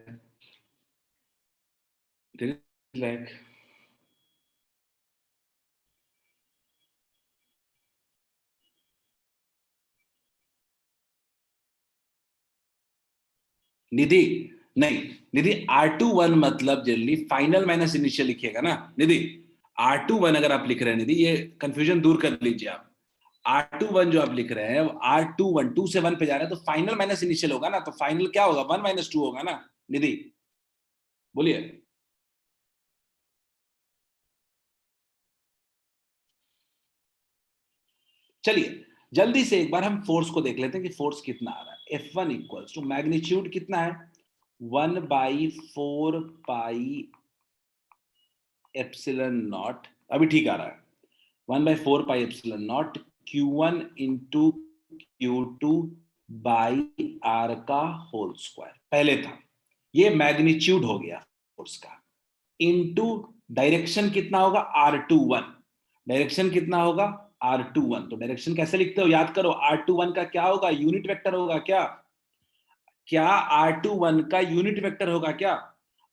there is lag। निधि, नहीं निधि, R21 मतलब जनरली फाइनल माइनस इनिशियल लिखिएगा ना निधि। R21 अगर आप लिख रहे हैं निधि, ये कंफ्यूजन दूर कर लीजिए आप। R21 जो आप लिख रहे हैं, R21 2 से 1 पे जा रहे हैं, तो फाइनल माइनस इनिशियल होगा ना, तो फाइनल क्या होगा? 1 माइनस 2 होगा ना निधि। बोलिए। चलिए जल्दी से एक बार हम फोर्स को देख लेते हैं कि फोर्स कितना आ रहा है। F1 इक्वल्स टू मैग्नीट्यूड कितना है? 1/4 पाई एप्सिलॉन नॉट। अभी ठीक आ रहा है। 1/4 pi epsilon naught Q1 into Q2 by R का होल स्क्वायर पहले था। ये मैग्नीट्यूड हो गया फोर्स का। इनटू डायरेक्शन कितना होगा? R21। डायरेक्शन कितना होगा? R21। तो डायरेक्शन कैसे लिखते हो? याद करो, R21 का क्या होगा? यूनिट वेक्टर होगा क्या? क्या R21 का यूनिट वेक्टर होगा क्या?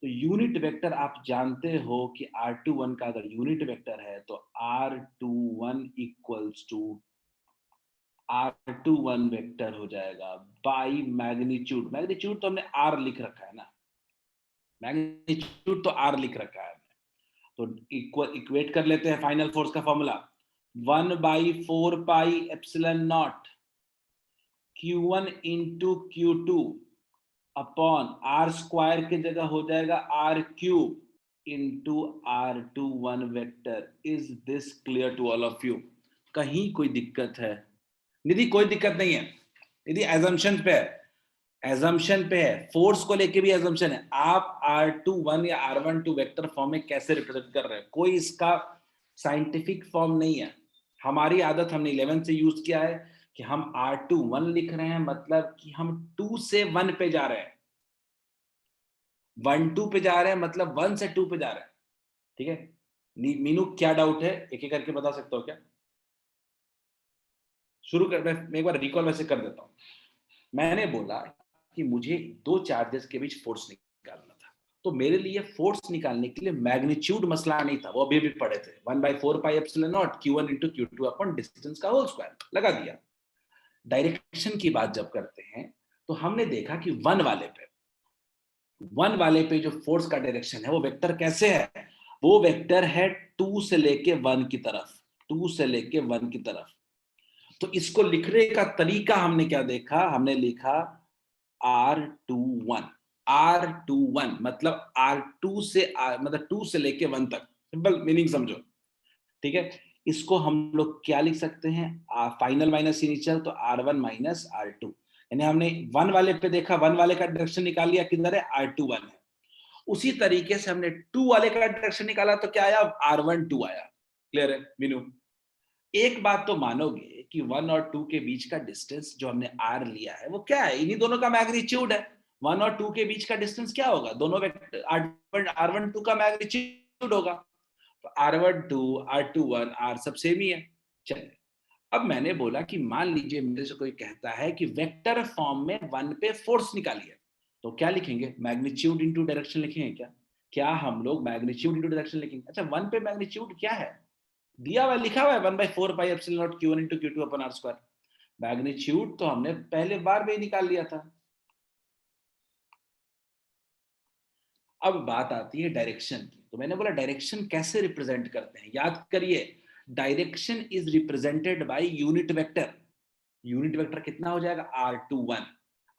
तो यूनिट वेक्टर आप जानते हो कि R21 का अगर यूनिट वेक्टर है तो R21 equals to R21 vector हो जाएगा बाई मैग्नीट्यूड। मैग्नीट्यूड तो हमने R लिख रखा है ना, मैग्नीट्यूड तो R लिख रखा है। तो इक्वेट कर लेते हैं फाइनल फोर्स का formula. 1/4 pi epsilon naught Q1 into Q2 upon R square की जगह हो जाएगा R cube into R21 vector. Is this clear to all of you? कहीं कोई दिक्कत है? निधि कोई दिक्कत नहीं है, निधि एजम्पशन पे है, एजम्पशन पे है, फोर्स को लेके भी एजम्पशन है। आप R21 या R12 वेक्टर फॉर्म में कैसे रिप्रेजेंट कर रहे हैं, कोई इसका साइंटिफिक फॉर्म नहीं है। हमारी आदत हमने 11 से यूज किया है कि हम R21 लिख रहे हैं, मतलब कि हम 2 से 1 पे जा रहे हैं, 1 2 पे जा रहे हैं, मतलब 1 से 2 पे जा रहे हैं। ठीक है मीनू, क्या डाउट है, एक एक करके बता सकते हो क्या? शुरू कर, मैं एक बार रिकॉल वैसे कर देता हूं। मैंने बोला कि मुझे दो चार्जेस के बीच फोर्स निकालना था, तो मेरे लिए फोर्स निकालने के लिए मैग्नीट्यूड मसला नहीं था, वो अभी भी पढ़े थे, 1/4 pi epsilon naught Q1 into Q2 upon distance का होल स्क्वायर लगा दिया। डायरेक्शन की बात जब करते हैं तो हमने देखा कि वन वाले पे जो फोर्स का डायरेक्शन है वो वेक्टर कैसे है, वो वेक्टर है 2 से लेके 1 की तरफ, 2 से लेके 1 की तरफ। तो इसको लिखने का तरीका हमने क्या देखा, हमने लिखा R21, R21 मतलब R2 से मतलब 2 से लेके 1 तक, सिंपल मीनिंग समझो। ठीक है, इसको हम लोग क्या लिख सकते हैं, फाइनल माइनस इनिशियल, तो R1 माइनस R2, यानी हमने 1 वाले पे देखा, 1 वाले का डायरेक्शन निकाल लिया, किधर है, R21 है। उसी तरीके से हमने 2 वाले का डायरेक्शन निकाला तो क्या आया, R12 आया। क्लियर है मीनू? एक बात तो मानोगे कि 1 और 2 के बीच का डिस्टेंस जो हमने R लिया है वो क्या है, इन्हीं दोनों का मैग्नीट्यूड है। 1 और 2 के बीच का डिस्टेंस क्या होगा, दोनों वेक्टर R12 का मैग्नीट्यूड होगा। तो R12 R21 R सब सेम ही है। चलिए, अब मैंने बोला कि मान लीजिए मेरे से कोई कहता है कि वेक्टर फॉर्म में 1 पे फोर्स निकालिए, तो क्या लिखेंगे, मैग्नीट्यूड इंटू डायरेक्शन लिखेंगे क्या? क्या हम लोग मैग्नीट्यूड इंटू डायरेक्शन लिखेंगे? अच्छा, 1 पे मैग्नीट्यूड क्या है, दिया हुआ लिखा हुआ है 1/4 pi epsilon naught Q1 into Q2 upon R square. Magnitude तो हमने पहले बार में ही निकाल लिया था। अब बात आती है डायरेक्शन की, तो मैंने बोला डायरेक्शन कैसे रिप्रेजेंट करते हैं, याद करिए, direction is represented by unit vector. Unit vector कितना हो जाएगा, R21।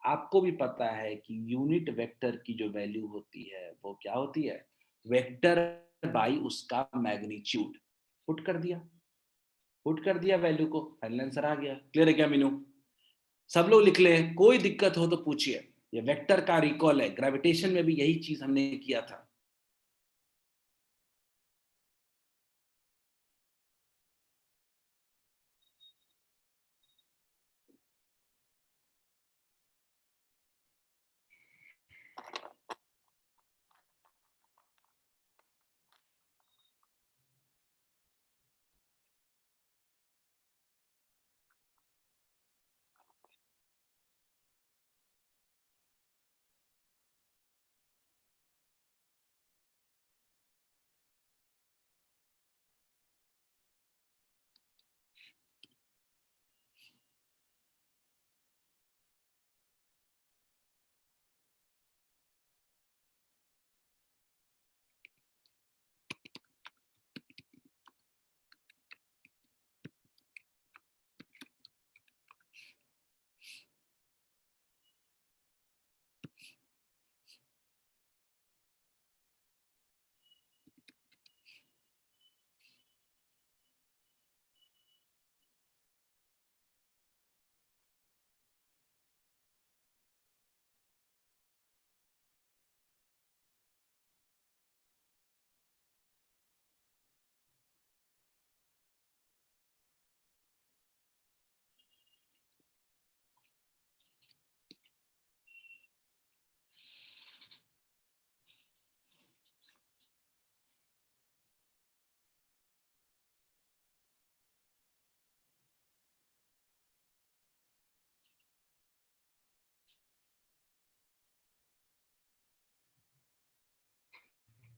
आपको भी पता है कि यूनिट वेक्टर की जो वैल्यू होती है वो क्या होती है, वेक्टर बाई उसका मैग्नीट्यूड। पुट कर दिया, पुट कर दिया वैल्यू को, फाइनल आंसर आ गया। क्लियर है क्या मीनू? सब लोग लिख ले, कोई दिक्कत हो तो पूछिए। ये वेक्टर का रिकॉल है, ग्रेविटेशन में भी यही चीज हमने किया था।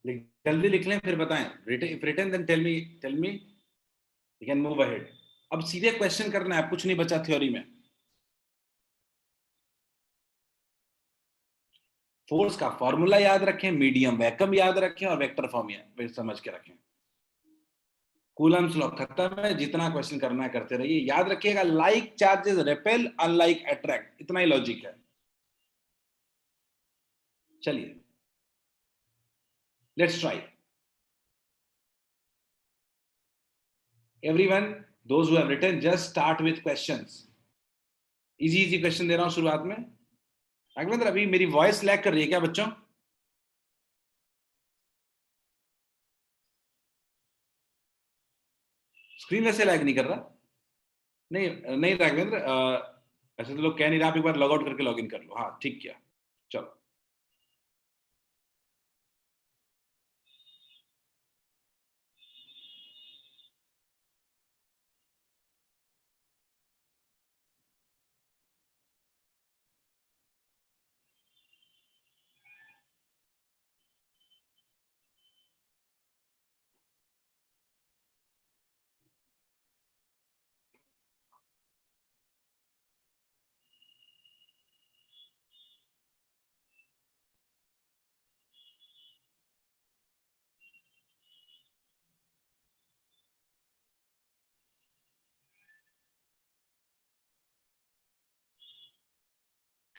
जल्दी लिख लें फिर बताएं, written then tell me we can move ahead. अब सीधे क्वेश्चन करना है, कुछ नहीं बचा थ्योरी में। फोर्स का फॉर्मूला याद रखें, मीडियम वैक्यूम याद रखें, और वेक्टर फॉर्म समझ के रखें। कूलम्स लॉ खत्म है, जितना क्वेश्चन करना है करते रहिए। याद रखिएगा, like charges repel, unlike attract, इतना ही लॉजिक है। चलिए, let's try. Everyone, those who have written, just start with questions. Easy easy question दे रहा हूं शुरुआत में। राघवेंद्र, अभी मेरी वॉइस लैग कर रही है क्या बच्चों? स्क्रीन वैसे लैग नहीं कर रहा? नहीं नहीं राघवेंद्र, ऐसे तो लोग कह नहीं रहे, आप एक बार लॉग आउट करके लॉग इन कर लो। हाँ, ठीक किया। चलो,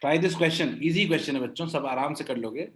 try this question. Easy question है बच्चों, सब आराम से कर लोगे।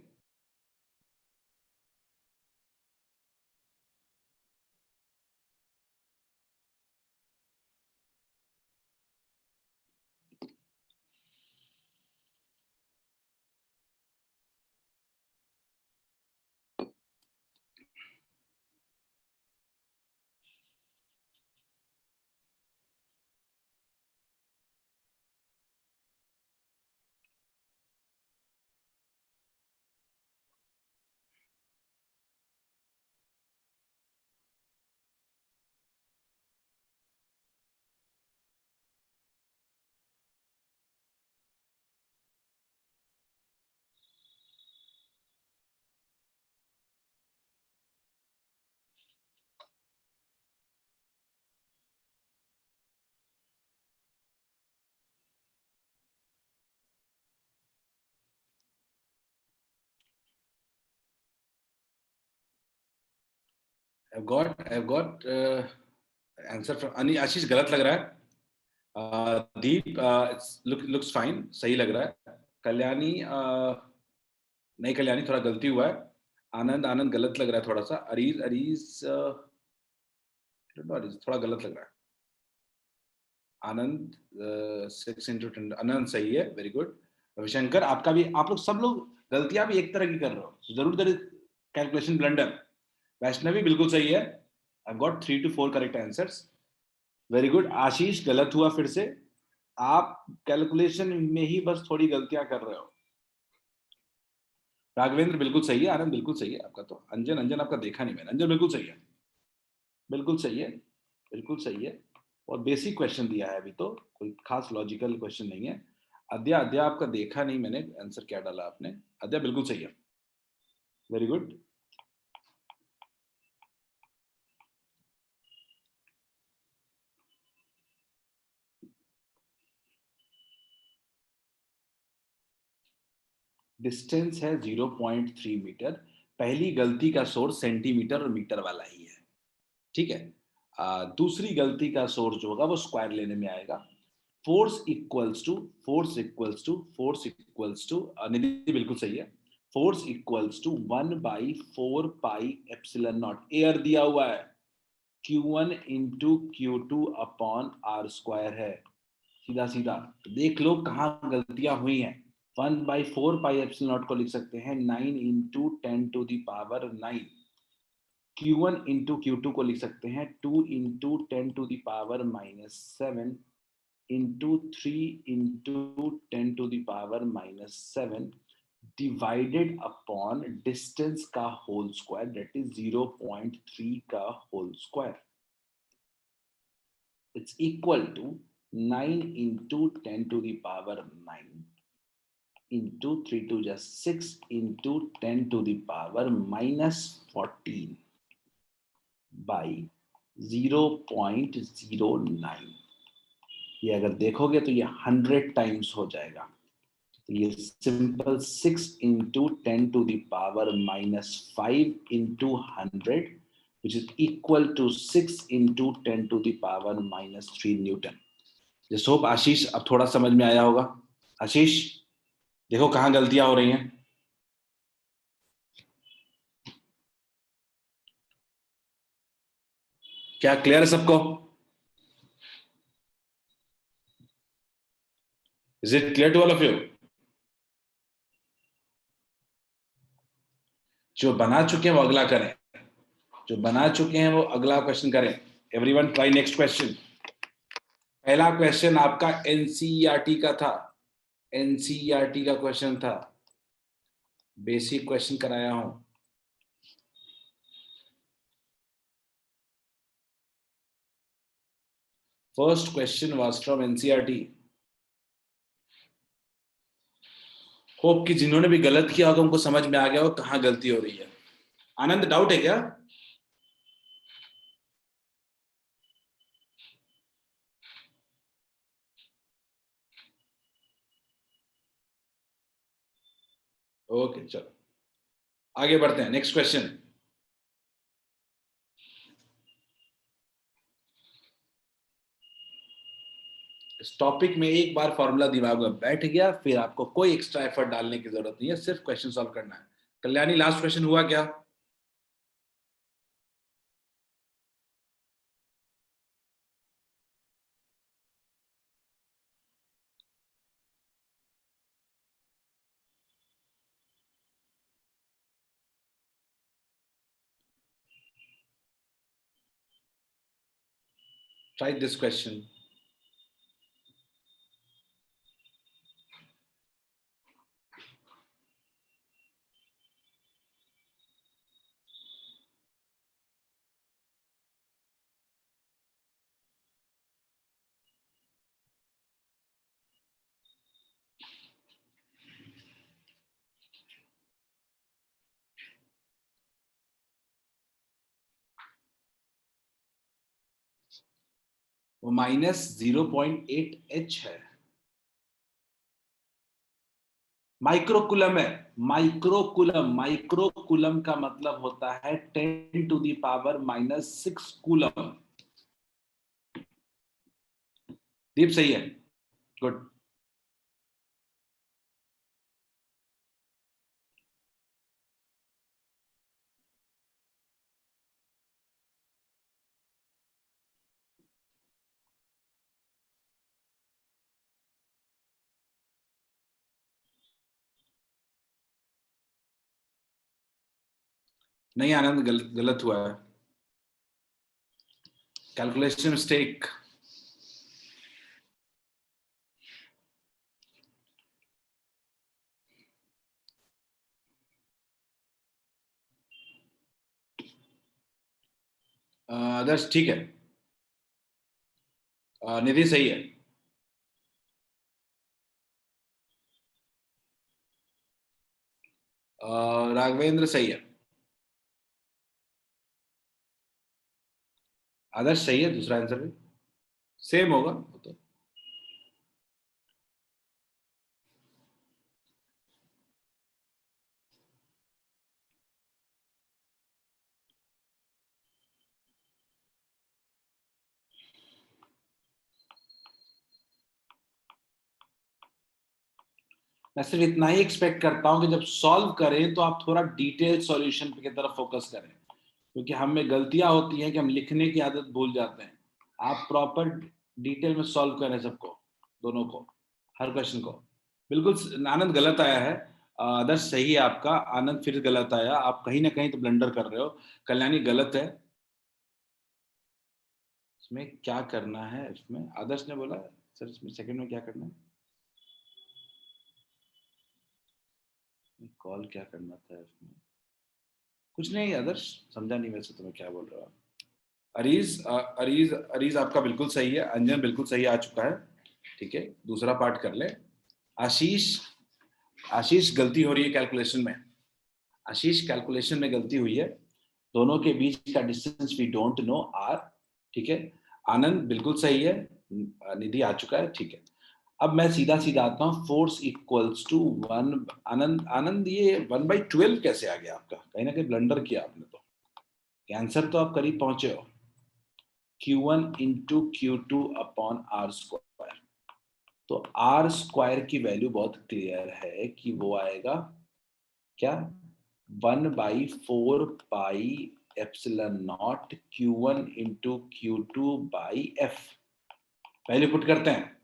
I've got आंसर फ्रॉम आशीष। गलत लग रहा है। दीप, लुक्स फाइन, सही लग रहा है। कल्याणी, नहीं कल्याणी, थोड़ा गलती हुआ है। आनंद, आनंद गलत लग रहा है थोड़ा सा। अरीज, अरीज, अरीज थोड़ा गलत लग रहा है। आनंद, 6 into 10, आनंद सही है, वेरी गुड। रविशंकर, आपका भी, आप लोग सब लोग गलतियां भी एक तरह की कर रहे हो, जरूर there is calculation blunder. Vaishnavi बिल्कुल सही है। I got 3 to 4 correct answers, very good. Ashish गलत हुआ फिर से, आप कैलकुलेशन में ही बस थोड़ी गलतियां कर रहे हो। राघवेंद्र बिल्कुल सही है। आनंद बिल्कुल सही है आपका तो। अंजन, अंजन आपका देखा नहीं मैंने। अंजन बिल्कुल सही है, बिल्कुल सही है, बिल्कुल सही है। और बेसिक क्वेश्चन दिया है अभी तो, कोई खास लॉजिकल क्वेश्चन नहीं है। अद्या, अद्या आपका देखा नहीं मैंने, आंसर क्या डाला आपने। अद्या बिल्कुल सही है, वेरी गुड। डिस्टेंस है 0.3 मीटर। पहली गलती का सोर्स सेंटीमीटर और मीटर वाला ही है, ठीक है। दूसरी गलती का सोर्स जो होगा वो स्क्वायर लेने में आएगा। Force equals to, force equals to, force equals to, Nidhi बिल्कुल सही है। Force equals to 1/4 pi epsilon naught. Air दिया हुआ है, Q1 into Q2 upon R square है। सीधा सीधा देख लो कहाँ गलतियां हुई हैं। 1/4 पाई एप्सिलॉन नॉट को लिख सकते हैं 9 into 10⁻⁹ Q1 इंटू Q2 को लिख सकते हैं 2 into 10⁻⁷ into 3 into 10⁻⁷ divided upon distance का whole square, that is 0.3 का whole square. It's equal to 9 into 10⁻⁹ into 3 to just 6 into 10⁻⁻14 by 0.09। ये अगर देखोगे तो ये 100 टाइम्स हो जाएगा। तो ये simple 6 into 10⁻⁵ into 100, which is equal to 6 into 10 to the power minus 3 newton. Just hope Ashish अब थोड़ा समझ में आया होगा। आशीष देखो कहाँ गलतियां हो रही हैं। क्या क्लियर है सबको? Is it clear to all of you? जो बना चुके हैं वो अगला करें, जो बना चुके हैं वो अगला क्वेश्चन करें। Everyone try next question. पहला क्वेश्चन आपका एनसीईआरटी का था, एनसीईआरटी का क्वेश्चन था, बेसिक क्वेश्चन कराया हूं। First question was from NCERT. Hope कि जिन्होंने भी गलत किया होगा उनको समझ में आ गया हो कहां गलती हो रही है। आनंद डाउट है क्या? ओके चलो आगे बढ़ते हैं। Next question. इस टॉपिक में एक बार फॉर्मूला दिमाग में बैठ गया फिर आपको कोई एक्स्ट्रा एफर्ट डालने की जरूरत नहीं है, सिर्फ क्वेश्चन सॉल्व करना है। कल्याणी लास्ट क्वेश्चन हुआ क्या? Try this question. वो -0.8 H है, माइक्रोकुलम है। माइक्रोकुलम, माइक्रोकुलम का मतलब होता है 10 टू द पावर -6 कूलम। दीप सही है, गुड। नहीं आनंद गलत हुआ है, कैलकुलेशन मिस्टेक। आदर्श ठीक है, निधि सही है, राघवेंद्र सही है, आदर्श सही है, दूसरा आंसर भी सेम होगा तो। मैं सिर्फ इतना ही एक्सपेक्ट करता हूं कि जब सॉल्व करें तो आप थोड़ा डिटेल सॉल्यूशन की तरफ फोकस करें, क्योंकि हमें गलतियां होती हैं कि हम लिखने की आदत भूल जाते हैं। आप प्रॉपर डिटेल में सॉल्व करें सबको, दोनों को, हर क्वेश्चन को। बिल्कुल आनंद गलत आया है, आदर्श सही है आपका, आनंद फिर गलत आया, आप कहीं ना कहीं तो ब्लंडर कर रहे हो। कल्याणी गलत है, इसमें क्या करना है? इसमें आदर्श ने बोला सर इसमें सेकंड में क्या करना है, कॉल क्या करना था इसमें? कुछ नहीं आदर्श, समझा नहीं वैसे तुम्हें क्या बोल रहा हूँ। अरीज अरीज अरीज आपका बिल्कुल सही है, अंजन बिल्कुल सही आ चुका है, ठीक है। दूसरा पार्ट कर ले। आशीष, आशीष गलती हो रही है कैलकुलेशन में, आशीष कैलकुलेशन में गलती हुई है। दोनों के बीच का distance we don't know R, ठीक है। आनंद बिल्कुल सही है, निधि आ चुका है, ठीक है। अब मैं सीधा सीधा आता हूँ, फोर्स इक्वल्स टू 1। आनंद, आनंद ये 1/12 कैसे आ गया आपका? कहीं ना कहीं ब्लंडर किया आपने तो। आंसर तो आप करीब पहुंचे हो, Q1 into Q2 upon R square. तो आर स्क्वायर की वैल्यू बहुत क्लियर है कि वो आएगा क्या, 1/4 pi epsilon naught Q1 into Q2 by F. Value put करते हैं,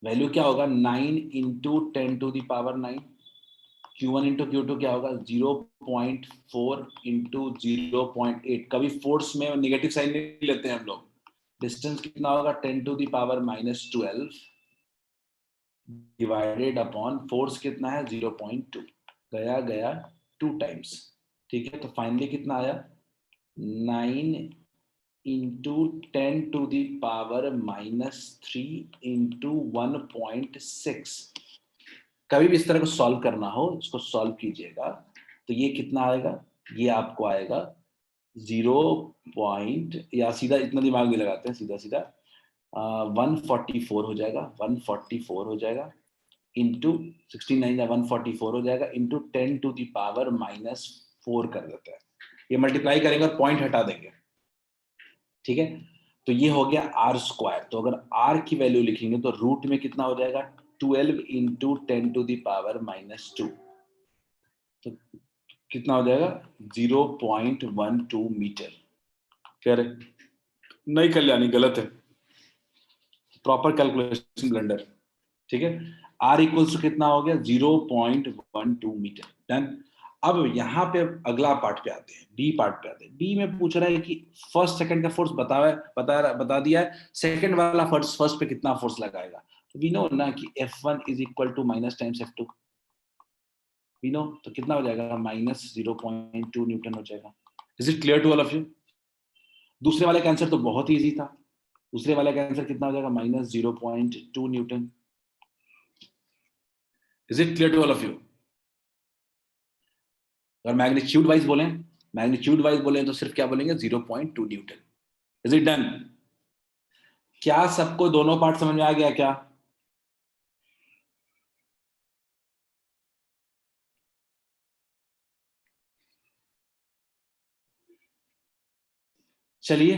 वैल्यू क्या होगा 9 इंटू 10⁹9। Q1 इंटू Q2 क्या होगा 0.4 इंटू 0.8। कभी फोर्स में नेगेटिव साइन नहीं लेते हैं हम लोग। डिस्टेंस कितना होगा 10⁻⁻12 डिवाइडेड अपॉन फोर्स कितना है 0.2, गया गया 2 टाइम्स। ठीक है, तो फाइनली कितना आया 9 इंटू 10⁻³ इंटू 1.6। कभी भी इस तरह को सॉल्व करना हो इसको सॉल्व कीजिएगा, तो ये कितना आएगा, ये आपको आएगा 0 पॉइंट, या सीधा इतना दिमाग में लगाते हैं, सीधा सीधा 144 हो जाएगा, 144 हो जाएगा इंटू 69 या 144 हो जाएगा इंटू 10⁻⁻4 कर देते हैं। ये मल्टीप्लाई करेंगे और पॉइंट हटा देंगे। ठीक है, तो ये हो गया आर स्क्वायर। तो अगर आर की वैल्यू लिखेंगे तो रूट में कितना हो जाएगा 12 इंटू 10⁻²। तो कितना हो जाएगा 0.12 मीटर। कह रहे नहीं कल्याणी, गलत है, प्रॉपर कैलकुलेशन ब्लेंडर। ठीक है, आर इक्वल्स टू कितना हो गया 0.12 मीटर। डन। अब यहाँ पे अगला पार्ट पे आते हैं, बी पार्ट पे आते हैं। बी में पूछ रहा है कि फर्स्ट सेकंड का फोर्स बता दिया है, सेकंड वाला फर्स्ट पे कितना फोर्स लगाएगा। वी नो ना कि F1 is equal to minus times F2, we know, तो कितना हो जाएगा -0.2 न्यूटन हो जाएगा। Is it clear to all of you? दूसरे वाले का आंसर तो बहुत ही इजी था। दूसरे वाले का आंसर कितना हो जाएगा -0.2 newton. Is it clear to all of you? अगर मैग्नीट्यूड वाइज बोलें तो सिर्फ क्या बोलेंगे 0.2 न्यूटन। Is it done? क्या सबको दोनों पार्ट समझ में आ गया क्या? चलिए,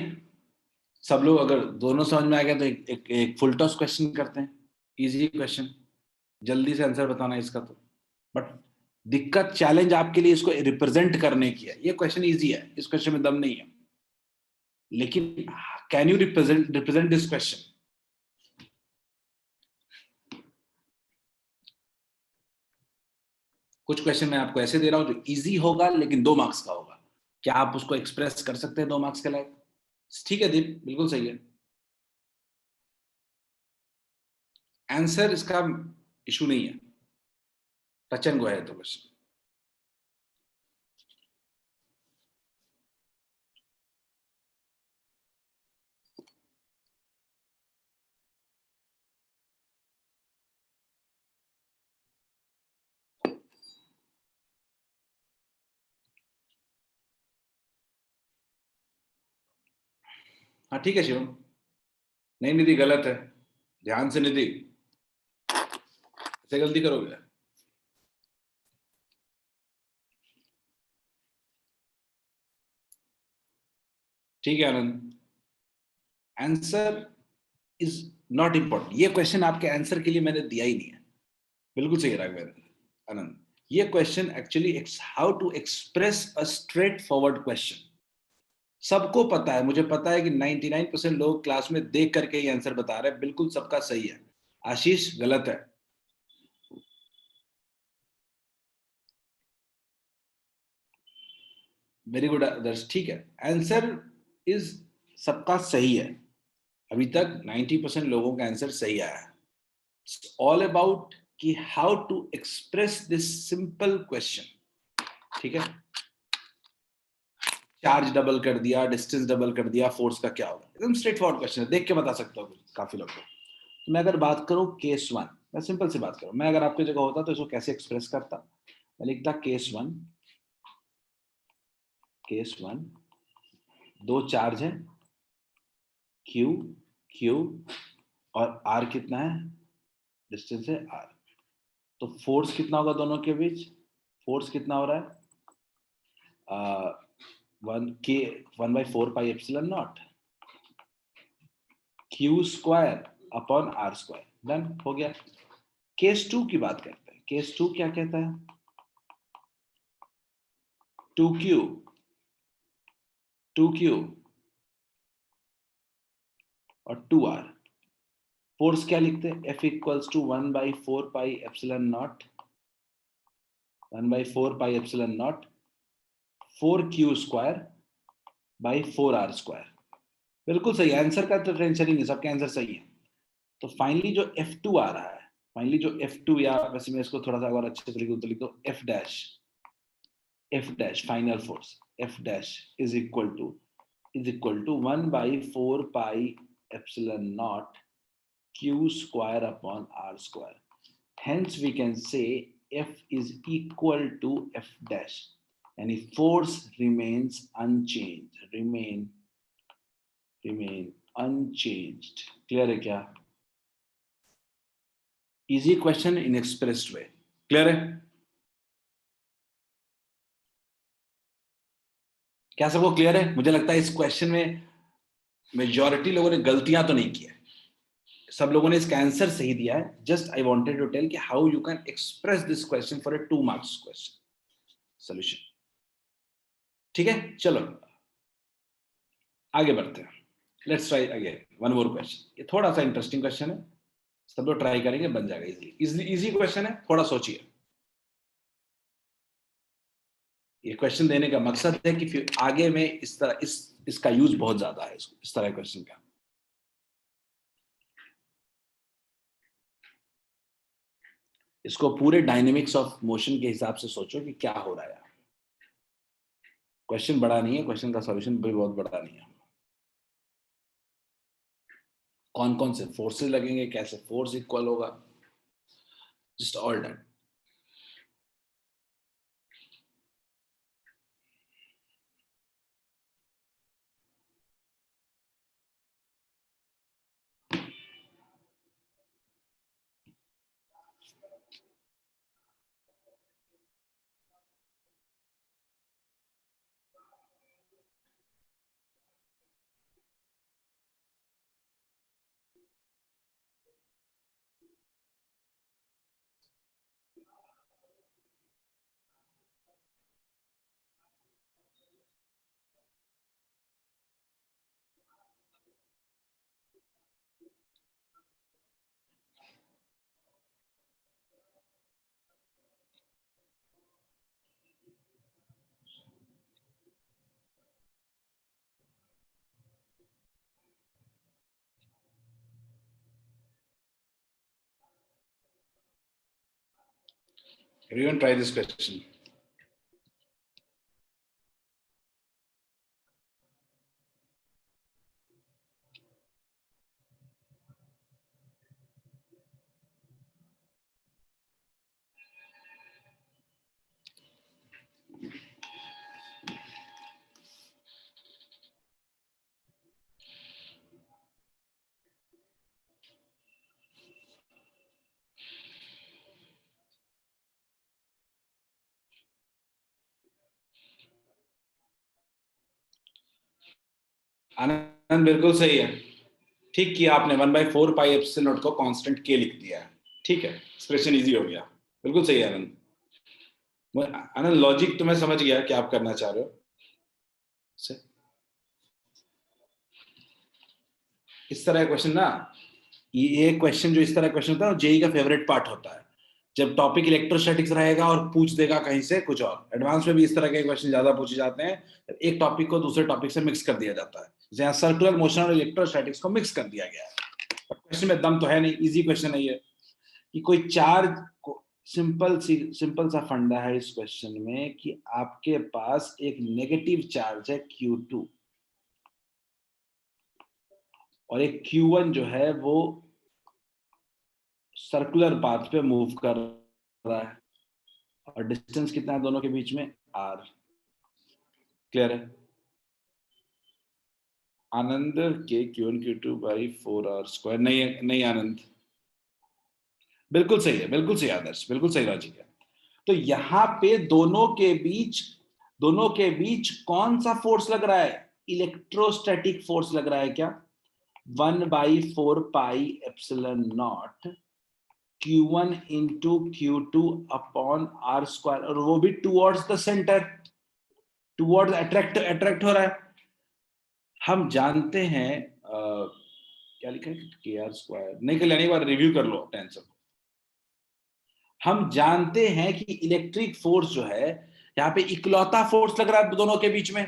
सब लोग अगर दोनों समझ में आ गया तो एक फुल टॉस क्वेश्चन करते हैं, इजी क्वेश्चन, जल्दी से आंसर बताना है इसका। तो बट दिक्कत चैलेंज आपके लिए इसको रिप्रेजेंट करने की है। ये क्वेश्चन इजी है, इस क्वेश्चन में दम नहीं है, लेकिन can you represent this question? कुछ क्वेश्चन मैं आपको ऐसे दे रहा हूं जो इजी होगा लेकिन 2 मार्क्स का होगा। क्या आप उसको एक्सप्रेस कर सकते हैं 2 मार्क्स के लायक? ठीक है दीप, बिल्कुल सही है। आंसर इसका इशू नहीं है, टच एंड गो है तो बस। हाँ ठीक है शिवम। नहीं निधि, गलत है, ध्यान से निधि, ऐसे गलती करोगे? ठीक है आनंद, आंसर इज नॉट इंपॉर्टेंट। ये क्वेश्चन आपके आंसर के लिए मैंने दिया ही नहीं है। बिल्कुल सही राघवेंद्र, आनंद, ये question actually how to express a straightforward question. सबको पता है, मुझे पता है कि 99% लोग क्लास में देख करके ही आंसर बता रहे हैं, बिल्कुल सबका सही है। आशीष गलत है। वेरी गुड आदर्श, ठीक है, आंसर इज सबका सही है। अभी तक 90% लोगों का आंसर सही आया है। इट्स ऑल अबाउट कि how to express this simple question. ठीक है, चार्ज डबल कर दिया, डिस्टेंस डबल कर दिया, फोर्स का क्या होगा, एकदम स्ट्रेट फॉरवर्ड क्वेश्चन है, देख के बता सकता हूँ काफी लोग को। तो मैं अगर बात करूं केस 1, मैं सिंपल सी बात करूं, मैं अगर आपकी जगह होता तो इसको कैसे एक्सप्रेस करता। मैं लिखता केस 1 दो चार्ज है क्यू क्यू और आर कितना है, डिस्टेंस है आर। तो फोर्स कितना होगा दोनों के बीच, फोर्स कितना हो रहा है 1/4 pi epsilon naught Q square upon R square. Done, हो गया। केस 2 की बात करते हैं। केस 2 क्या कहता है? 2q और 2r। फोर्स क्या लिखते हैं? F equals to 1/4 pi epsilon naught 4q square by 4r square. बिल्कुल सही आंसर का तो टेंशन ही नहीं, सबके आंसर सही है। तो फाइनली जो F2 आ रहा है, फाइनली जो F2, या वैसे मैं इसको थोड़ा सा और अच्छे से लिखूं तो लिख दो F dash final force F dash is equal to 1/4 pi epsilon naught q square upon r square. Hence we can say F is equal to F dash, and if force remains unchanged, remain unchanged. Clear है क्या? Easy question in expressed way. Clear है? क्या सबको clear है? मुझे लगता है इस क्वेश्चन में मेजॉरिटी लोगों ने गलतियां तो नहीं की है, सब लोगों ने इसका आंसर सही दिया है। Just I wanted to tell कि how you can express this question for a 2 marks question solution. ठीक है, चलो आगे बढ़ते हैं। Let's try again one more question. ये थोड़ा सा इंटरेस्टिंग क्वेश्चन है, सब लोग ट्राई करेंगे, बन जाएगा इजीली। इजी क्वेश्चन है, थोड़ा सोचिए। ये क्वेश्चन देने का मकसद है कि फिर आगे में इस तरह इसका यूज बहुत ज्यादा है, इस तरह क्वेश्चन का। इसको पूरे डायनेमिक्स ऑफ मोशन के हिसाब से सोचो कि क्या हो रहा है। क्वेश्चन बड़ा नहीं है, क्वेश्चन का सॉल्यूशन भी बहुत बड़ा नहीं है। कौन कौन से फोर्सेस लगेंगे, कैसे फोर्स इक्वल होगा, just all done. Everyone try this question. आनंद बिल्कुल सही है, ठीक किया आपने। 1/4 पाई एप्सिलॉन नॉट को कांस्टेंट के लिख दिया है, ठीक है, एक्सप्रेशन इजी हो गया। बिल्कुल सही है आनंद। आनंद लॉजिक तो मैं समझ गया क्या आप करना चाह रहे हो से। इस तरह क्वेश्चन ना, ये क्वेश्चन जो इस तरह क्वेश्चन होता है जेई का फेवरेट पार्ट होता है, जब टॉपिक इलेक्ट्रोस्टैटिक्स रहेगा और पूछ देगा कहीं से कुछ और। एडवांस में भी इस तरह के क्वेश्चन ज्यादा पूछे जाते हैं, एक टॉपिक को दूसरे टॉपिक से मिक्स कर दिया जाता है। जहां सर्कुलर मोशन और इलेक्ट्रोस्टैटिक्स को मिक्स कर दिया गया है। क्वेश्चन में दम तो है नहीं, इजी क्वेश्चन है ये कि कोई चार्ज को, सिंपल सा फंडा है इस क्वेश्चन में कि आपके पास एक नेगेटिव चार्ज है Q2 और एक Q1 जो है वो सर्कुलर पाथ पे मूव कर रहा है, और डिस्टेंस कितना है दोनों के बीच में? R। क्लियर है आनंद? के Q1 Q2 by 4R square. नहीं आनंद, बिल्कुल सही है, बिल्कुल सही आदर्श, बिल्कुल सही लॉजिक है। तो यहां पे दोनों के बीच दोनों के बीच कौन सा फोर्स लग रहा है? इलेक्ट्रोस्टैटिक फोर्स लग रहा है क्या? 1/4 pi epsilon naught Q1 into Q2 upon R square, और वो भी towards the centre, towards attract हो रहा है। हम जानते हैं क्या लिखा है, KR² नहीं, कल एक बार रिव्यू कर लो टेंसर को। हम जानते हैं कि इलेक्ट्रिक फोर्स जो है यहाँ पे इकलौता फोर्स लग रहा है दोनों के बीच में,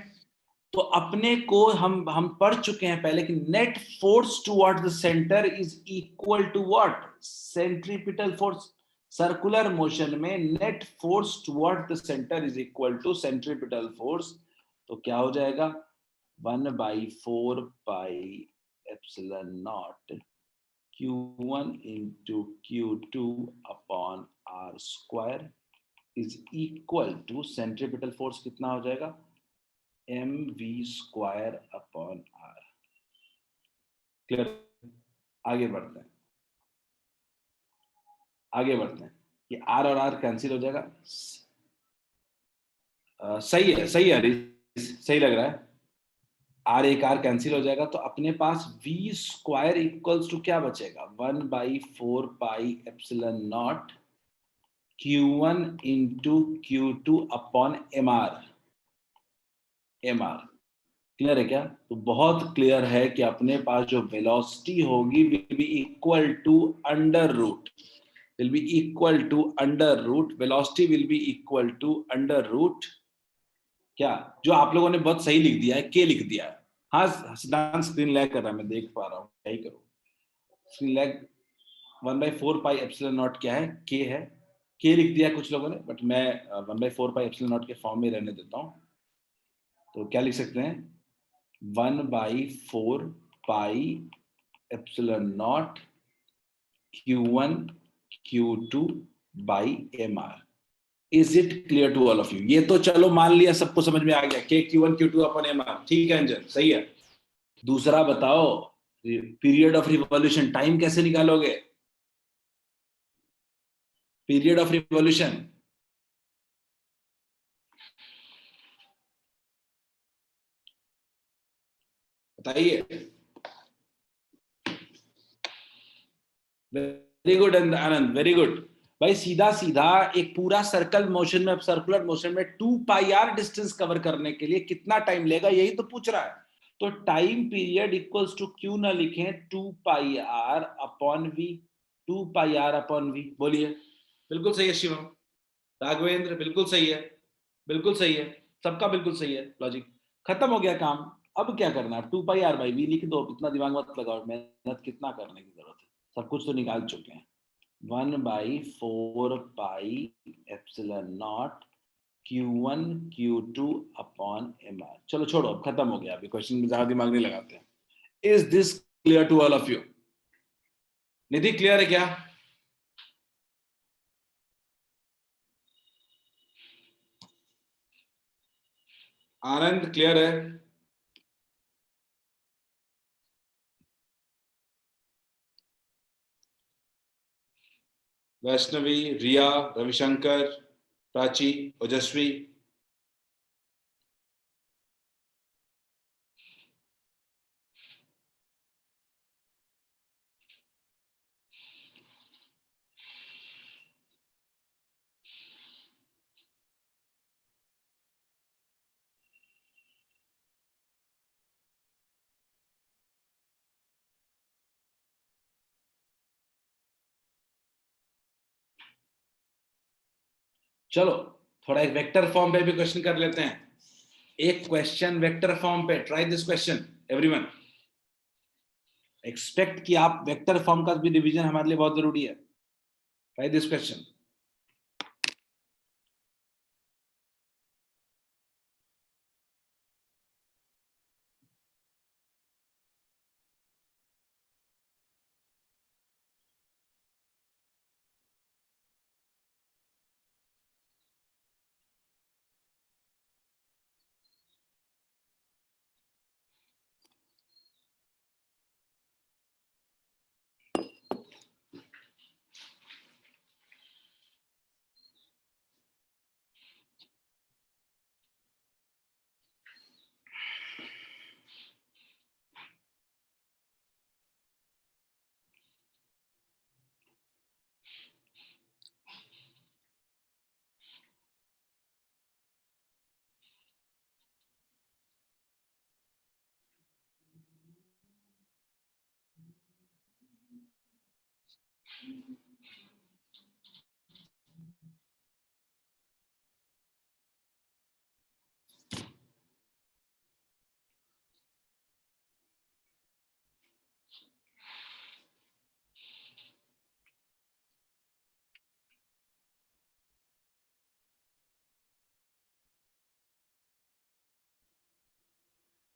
तो अपने को हम पढ़ चुके हैं पहले कि net force towards the centre is equal to what? Centripetal force. Circular motion में net force towards the centre is equal to centripetal force. तो क्या हो जाएगा? 1/4 pi epsilon naught Q1 into Q2 upon R square is equal to centripetal force कितना हो जाएगा? mv² upon R। Clear? आगे बढ़ते हैं, आगे बढ़ते हैं। ये R और R कैंसिल हो जाएगा। सही है, सही है, सही लग रहा है। R एक R कैंसिल हो जाएगा, तो अपने पास v² इक्वल्स टू क्या बचेगा? 1/4 pi epsilon naught Q1 into Q2 upon MR। Clear है क्या? तो बहुत क्लियर है कि अपने पास जो वेलोसिटी होगी will be equal to under root, will be equal to under root, velocity will be equal to under root क्या, जो आप लोगों ने बहुत सही लिख दिया है, के लिख दिया है। हाँ, सिद्धांत स्क्रीन लैग कर रहा है, मैं देख पा रहा हूँ, क्या ही करूँ। Screen lag 1/4 pi epsilon not क्या है? के है। के लिख दिया कुछ लोगों ने, बट मैं 1/4 पाई एप्सिलॉन नॉट के फॉर्म में रहने देता हूँ। तो क्या लिख सकते हैं? 1/4 pi epsilon naught Q1 Q2 by MR। Is it clear to all of you? ये तो चलो मान लिया, सबको समझ में आ गया, के Q1 Q2 अपॉन MR। ठीक है अंजन, सही है। दूसरा बताओ, पीरियड ऑफ रिवॉल्यूशन, टाइम कैसे निकालोगे? पीरियड ऑफ रिवॉल्यूशन बताइए। वेरी गुड आनंद, वेरी गुड। भाई सीधा सीधा एक पूरा सर्कल मोशन में, सर्कुलर मोशन में 2πr डिस्टेंस कवर करने के लिए कितना टाइम लेगा, यही तो पूछ रहा है। तो टाइम पीरियड इक्वल्स टू क्यों ना लिखें 2πr upon v, 2πr upon v। बोलिए। बिल्कुल सही है शिवम। राघवेंद्र बिल्कुल सही है, बिल्कुल सही है, सबका बिल्कुल सही है लॉजिक। खत्म हो गया काम। अब क्या करना है? 2πr/v लिख दो, इतना दिमाग मत लगाओ, मेहनत कितना करने की जरूरत है, सब कुछ तो निकाल चुके हैं। 1/4 pi epsilon naught Q1 Q2 upon MR। चलो छोड़ो, अब खत्म हो गया, अभी क्वेश्चन में ज्यादा दिमाग नहीं लगाते हैं। Is this clear to all of you? Nidhi clear है क्या? आनंद क्लियर है? वैष्णवी, रिया, रविशंकर, प्राची, ओजस्वी। चलो थोड़ा एक वेक्टर फॉर्म पे भी क्वेश्चन कर लेते हैं। एक क्वेश्चन वेक्टर फॉर्म पे, try this question everyone. Expect कि आप वेक्टर फॉर्म का भी रिवीजन हमारे लिए बहुत जरूरी है। Try this question.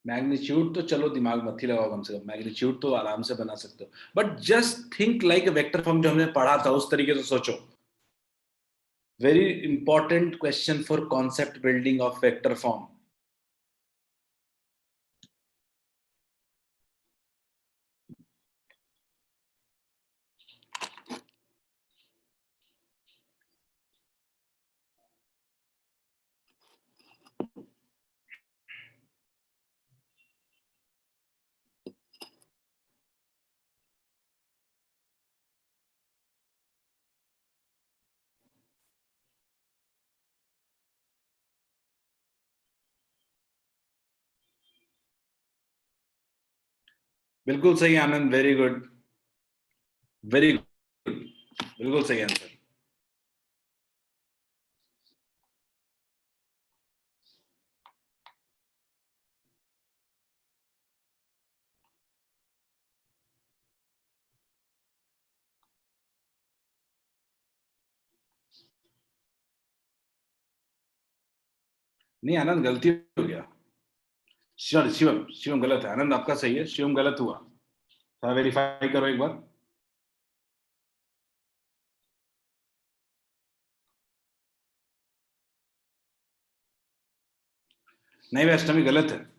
मैग्नीट्यूड तो चलो दिमाग मत ही लगाओ, कम से कम मैग्नीट्यूड तो आराम से बना सकते हो, but just think like a vector form जो हमने पढ़ा था उस तरीके से सोचो. Very important question for concept building of vector form. बिल्कुल सही आनंद, वेरी गुड, वेरी गुड, बिल्कुल सही आंसर. नहीं आनंद, गलती हो गया. शिवम शिवम शिवम गलत है. आनंद आपका सही है, शिवम गलत हुआ. थोड़ा वेरीफाई करो एक बार. नहीं वैष्णवी गलत है.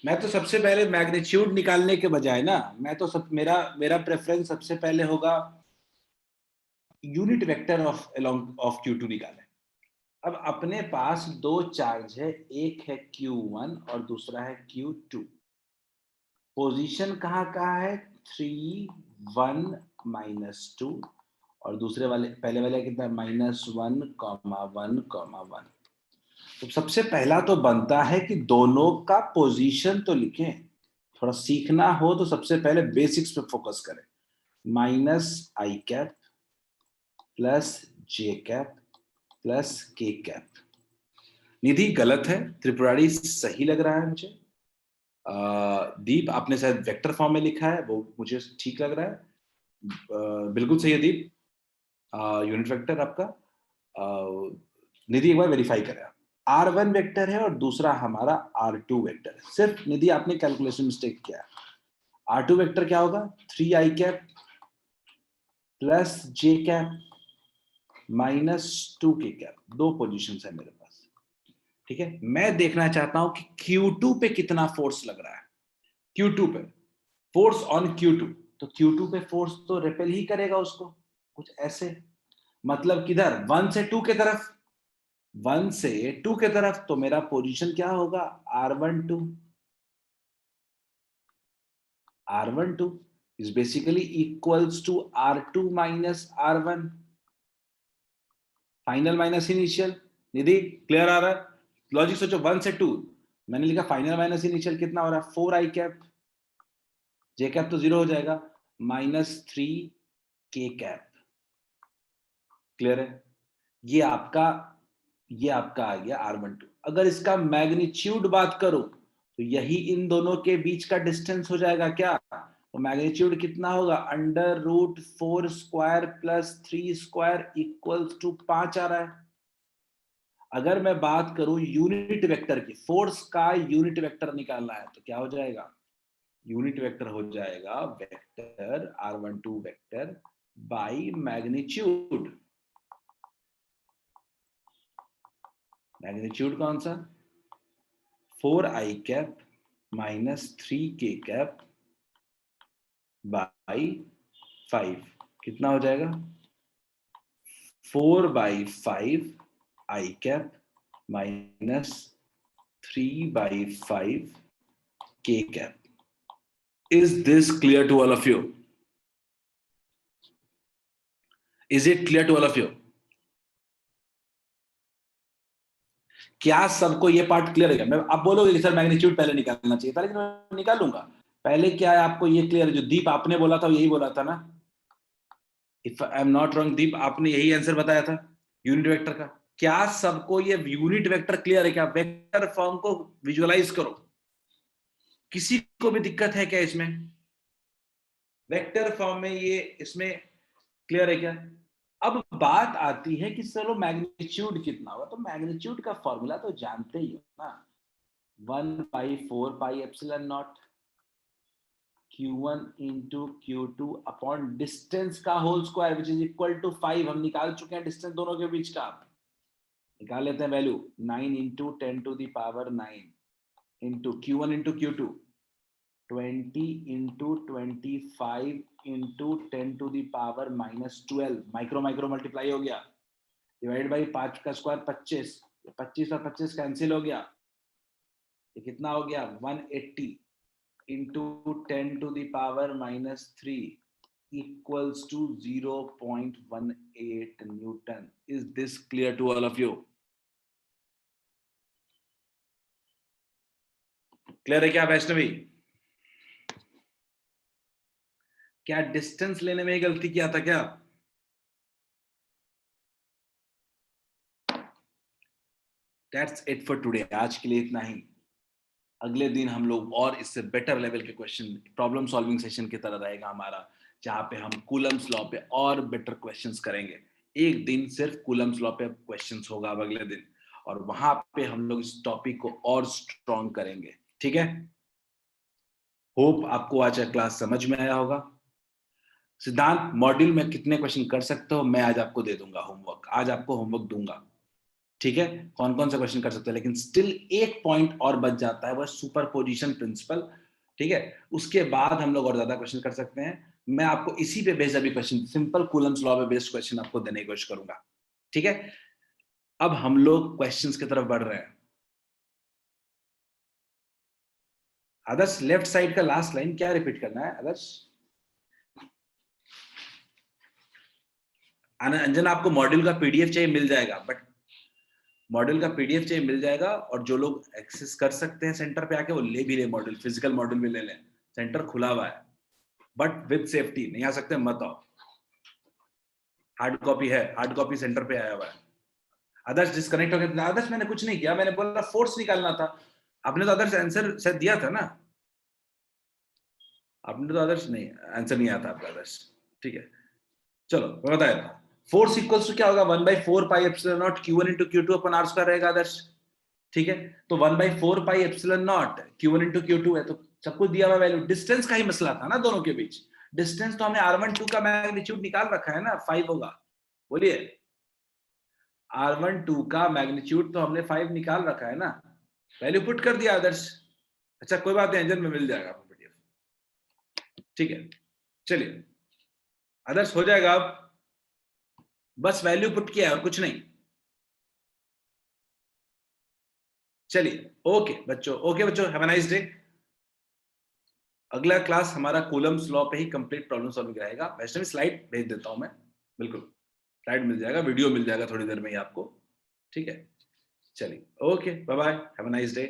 मैं तो सबसे पहले मैग्नीट्यूड निकालने के बजाय ना, मैं तो सब मेरा मेरा प्रेफरेंस सबसे पहले होगा unit vector of along of Q2 निकालें. अब अपने पास दो चार्ज है, एक है Q1 और दूसरा है Q2. पोजीशन कहाँ कहाँ है? 3, 1, -2, और दूसरे वाले पहले वाले कितना? -1, -1, -1. तो सबसे पहला तो बनता है कि दोनों का पोजीशन तो लिखें. थोड़ा सीखना हो तो सबसे पहले बेसिक्स पे फोकस करें. -i cap plus j cap plus k cap. Nidhi गलत है, त्रिपुरारी सही लग रहा है मुझे. दीप आपने शायद वेक्टर फॉर्म में लिखा है, वो मुझे ठीक लग रहा है. बिल्कुल सही है दीप. यूनिट वेक्टर आपका. निधि एक बार वेरीफाई करें. R1 वेक्टर है और दूसरा हमारा R2 वेक्टर है. सिर्फ निधि आपने कैलकुलेशन मिस्टेक किया है. R2 वेक्टर क्या होगा? 3i cap plus j cap -2k cap. दो पोजीशंस है मेरे पास. ठीक है, मैं देखना चाहता हूं कि Q2 पे कितना फोर्स लग रहा है. Q2 पे फोर्स ऑन Q2, तो Q2 पे फोर्स तो रिपेल ही करेगा उसको, कुछ ऐसे. मतलब किधर? 1 से 2 के तरफ. 1 से 2 के तरफ, तो मेरा पोजीशन क्या होगा? R12. R12 is basically equals to R2 minus R1. Final minus initial. Nidhi clear आ रहा है? लॉजिक सोचो. 1 से 2 मैंने लिखा, फाइनल माइनस इनिशियल कितना हो रहा है? 4i cap. j कैप तो 0 हो जाएगा. -3k cap. क्लियर है? ये आपका आ गया R12. अगर इसका मैग्नीट्यूड बात करो तो यही इन दोनों के बीच का डिस्टेंस हो जाएगा क्या? तो मैग्नीट्यूड कितना होगा? √4² प्लस 3² इक्वल्स टू 5 आ रहा है. अगर मैं बात करूं यूनिट वेक्टर की, फोर्स का यूनिट वेक्टर निकालना है, तो क्या हो जाएगा? यूनिट वेक्टर हो जाएगा vector R12 vector by magnitude. Magnitude कौन सा? 4i cap -3k cap by 5. कितना हो जाएगा? 4/5 i cap 3/5 k cap. Is this clear to all of you? Is it clear to all of you? क्या सबको ये पार्ट क्लियर है? मैं आप बोलोगे कि सर मैग्नीट्यूड पहले निकालना चाहिए था, लेकिन मैं निकालूंगा। पहले क्या है आपको ये क्लियर है? जो दीप आपने बोला था यही बोला था ना? If I am not wrong, Deep आपने यही आंसर बताया था यूनिट वेक्टर का। क्या सबको ये यूनिट वेक्टर क्लियर है? क्या वेक्टर फॉर्म को विजुअलाइज करो। किसी को भी दिक्कत है क्या इसमें? वेक्टर फॉर्म में ये इसमें क्लियर है क्या? अब बात आती है कि चलो मैग्नीट्यूड कितना होगा, तो मैग्नीट्यूड का फॉर्मूला तो जानते ही हो ना, 1/4 pi epsilon naught Q1 into Q2 upon distance का whole square which is equal to 5। हम निकाल चुके हैं डिस्टेंस दोनों के बीच का, निकाल लेते हैं value. 9 into 10 to the power 9 into Q1 into Q2 20 into 25 into 10 to the power minus 12 micro micro multiply हो गया, डिवाइड बाई 5 का स्क्वायर 25, 25 और 25 कैंसिल हो गया, ये कितना हो गया 180 into 10 to the power minus 3 equals to 0.18 Newton. Is this clear to all of you? Clear है क्या वैष्णवी? क्या डिस्टेंस लेने में गलती किया था क्या? That's it for today. आज के लिए इतना ही। अगले दिन हम लोग और इससे बेटर लेवल के क्वेश्चन, प्रॉब्लम सॉल्विंग सेशन की तरह रहेगा हमारा, जहां पे हम कूलम्स लॉ पे और बेटर क्वेश्चंस करेंगे। एक दिन सिर्फ कूलम्स लॉ पे क्वेश्चंस होगा अब अगले दिन, और वहां पे हम लोग इस टॉपिक को और स्ट्रॉन्ग करेंगे। ठीक है, होप आपको आज का क्लास समझ में आया होगा। सिद्धांत मॉड्यूल में कितने क्वेश्चन कर सकते हो मैं आज आपको दे दूंगा होमवर्क, आज आपको होमवर्क दूंगा। ठीक है, कौन कौन सा क्वेश्चन कर सकते हैं, लेकिन स्टिल एक पॉइंट और बच जाता है, वह सुपरपोजिशन प्रिंसिपल। ठीक है, उसके बाद हम लोग और ज्यादा क्वेश्चन कर सकते हैं। मैं आपको इसी पे बेस्ड अभी क्वेश्चन, सिंपल कूलम्स लॉ पे बेस्ड क्वेश्चन आपको देने की कोशिश करूंगा। ठीक है, अब हम लोग क्वेश्चंस की तरफ बढ़ रहे हैं। आदर्श लेफ्ट साइड का लास्ट लाइन क्या रिपीट करना है आदर्श? अंजना आपको मॉड्यूल का पीडीएफ चाहिए, मिल जाएगा, बट मॉड्यूल का पीडीएफ चाहिए, मिल जाएगा। और जो लोग एक्सेस कर सकते हैं सेंटर पे आके, वो ले भी ले मॉड्यूल, फिजिकल मॉड्यूल भी ले लें, सेंटर खुला हुआ है, बट विद सेफ्टी। नहीं आ सकते मत आओ, हार्ड कॉपी है, हार्ड कॉपी सेंटर पे आया हुआ है। आदर्श डिस्कनेक्ट हो गया। आदर्श मैंने कुछ नहीं किया, मैंने बोला फोर्स निकालना था। आपने तो आदर्श आंसर शायद दिया था ना? आपने तो आदर्श नहीं, आंसर नहीं आता आपका आदर्श। ठीक है, चलो मैं बताया था। फोर्स इक्वल्स टू क्या होगा 1/4 pi epsilon naught Q1 into Q2 अपन R स्क्वायर रहेगा आदर्श। ठीक है, तो 1/4 pi epsilon naught Q1 into Q2 है, तो सब कुछ दिया हुआ वैल्यू। डिस्टेंस का ही मसला था ना दोनों के बीच, डिस्टेंस तो हमने R12 का मैग्नीट्यूड निकाल रखा है ना, 5 होगा। बोलिए, R12 का मैग्नीट्यूड तो हमने 5 निकाल रखा है ना, वैल्यू पुट कर दिया आदर्श। अच्छा कोई बात नहीं, एंजन में मिल जाएगा आपको पीडीएफ। ठीक है, चलिए आदर्श हो जाएगा, अब बस वैल्यू पुट किया है और कुछ नहीं। चलिए ओके बच्चों, ओके बच्चों, हैव अ नाइस डे। अगला क्लास हमारा कूलम्स लॉ पे ही कंप्लीट प्रॉब्लम सॉल्विंग रहेगा। वैसे भी स्लाइड भेज देता हूं मैं, बिल्कुल स्लाइड मिल जाएगा, वीडियो मिल जाएगा थोड़ी देर में ही आपको। ठीक है, चलिए okay, bye bye, have a nice day.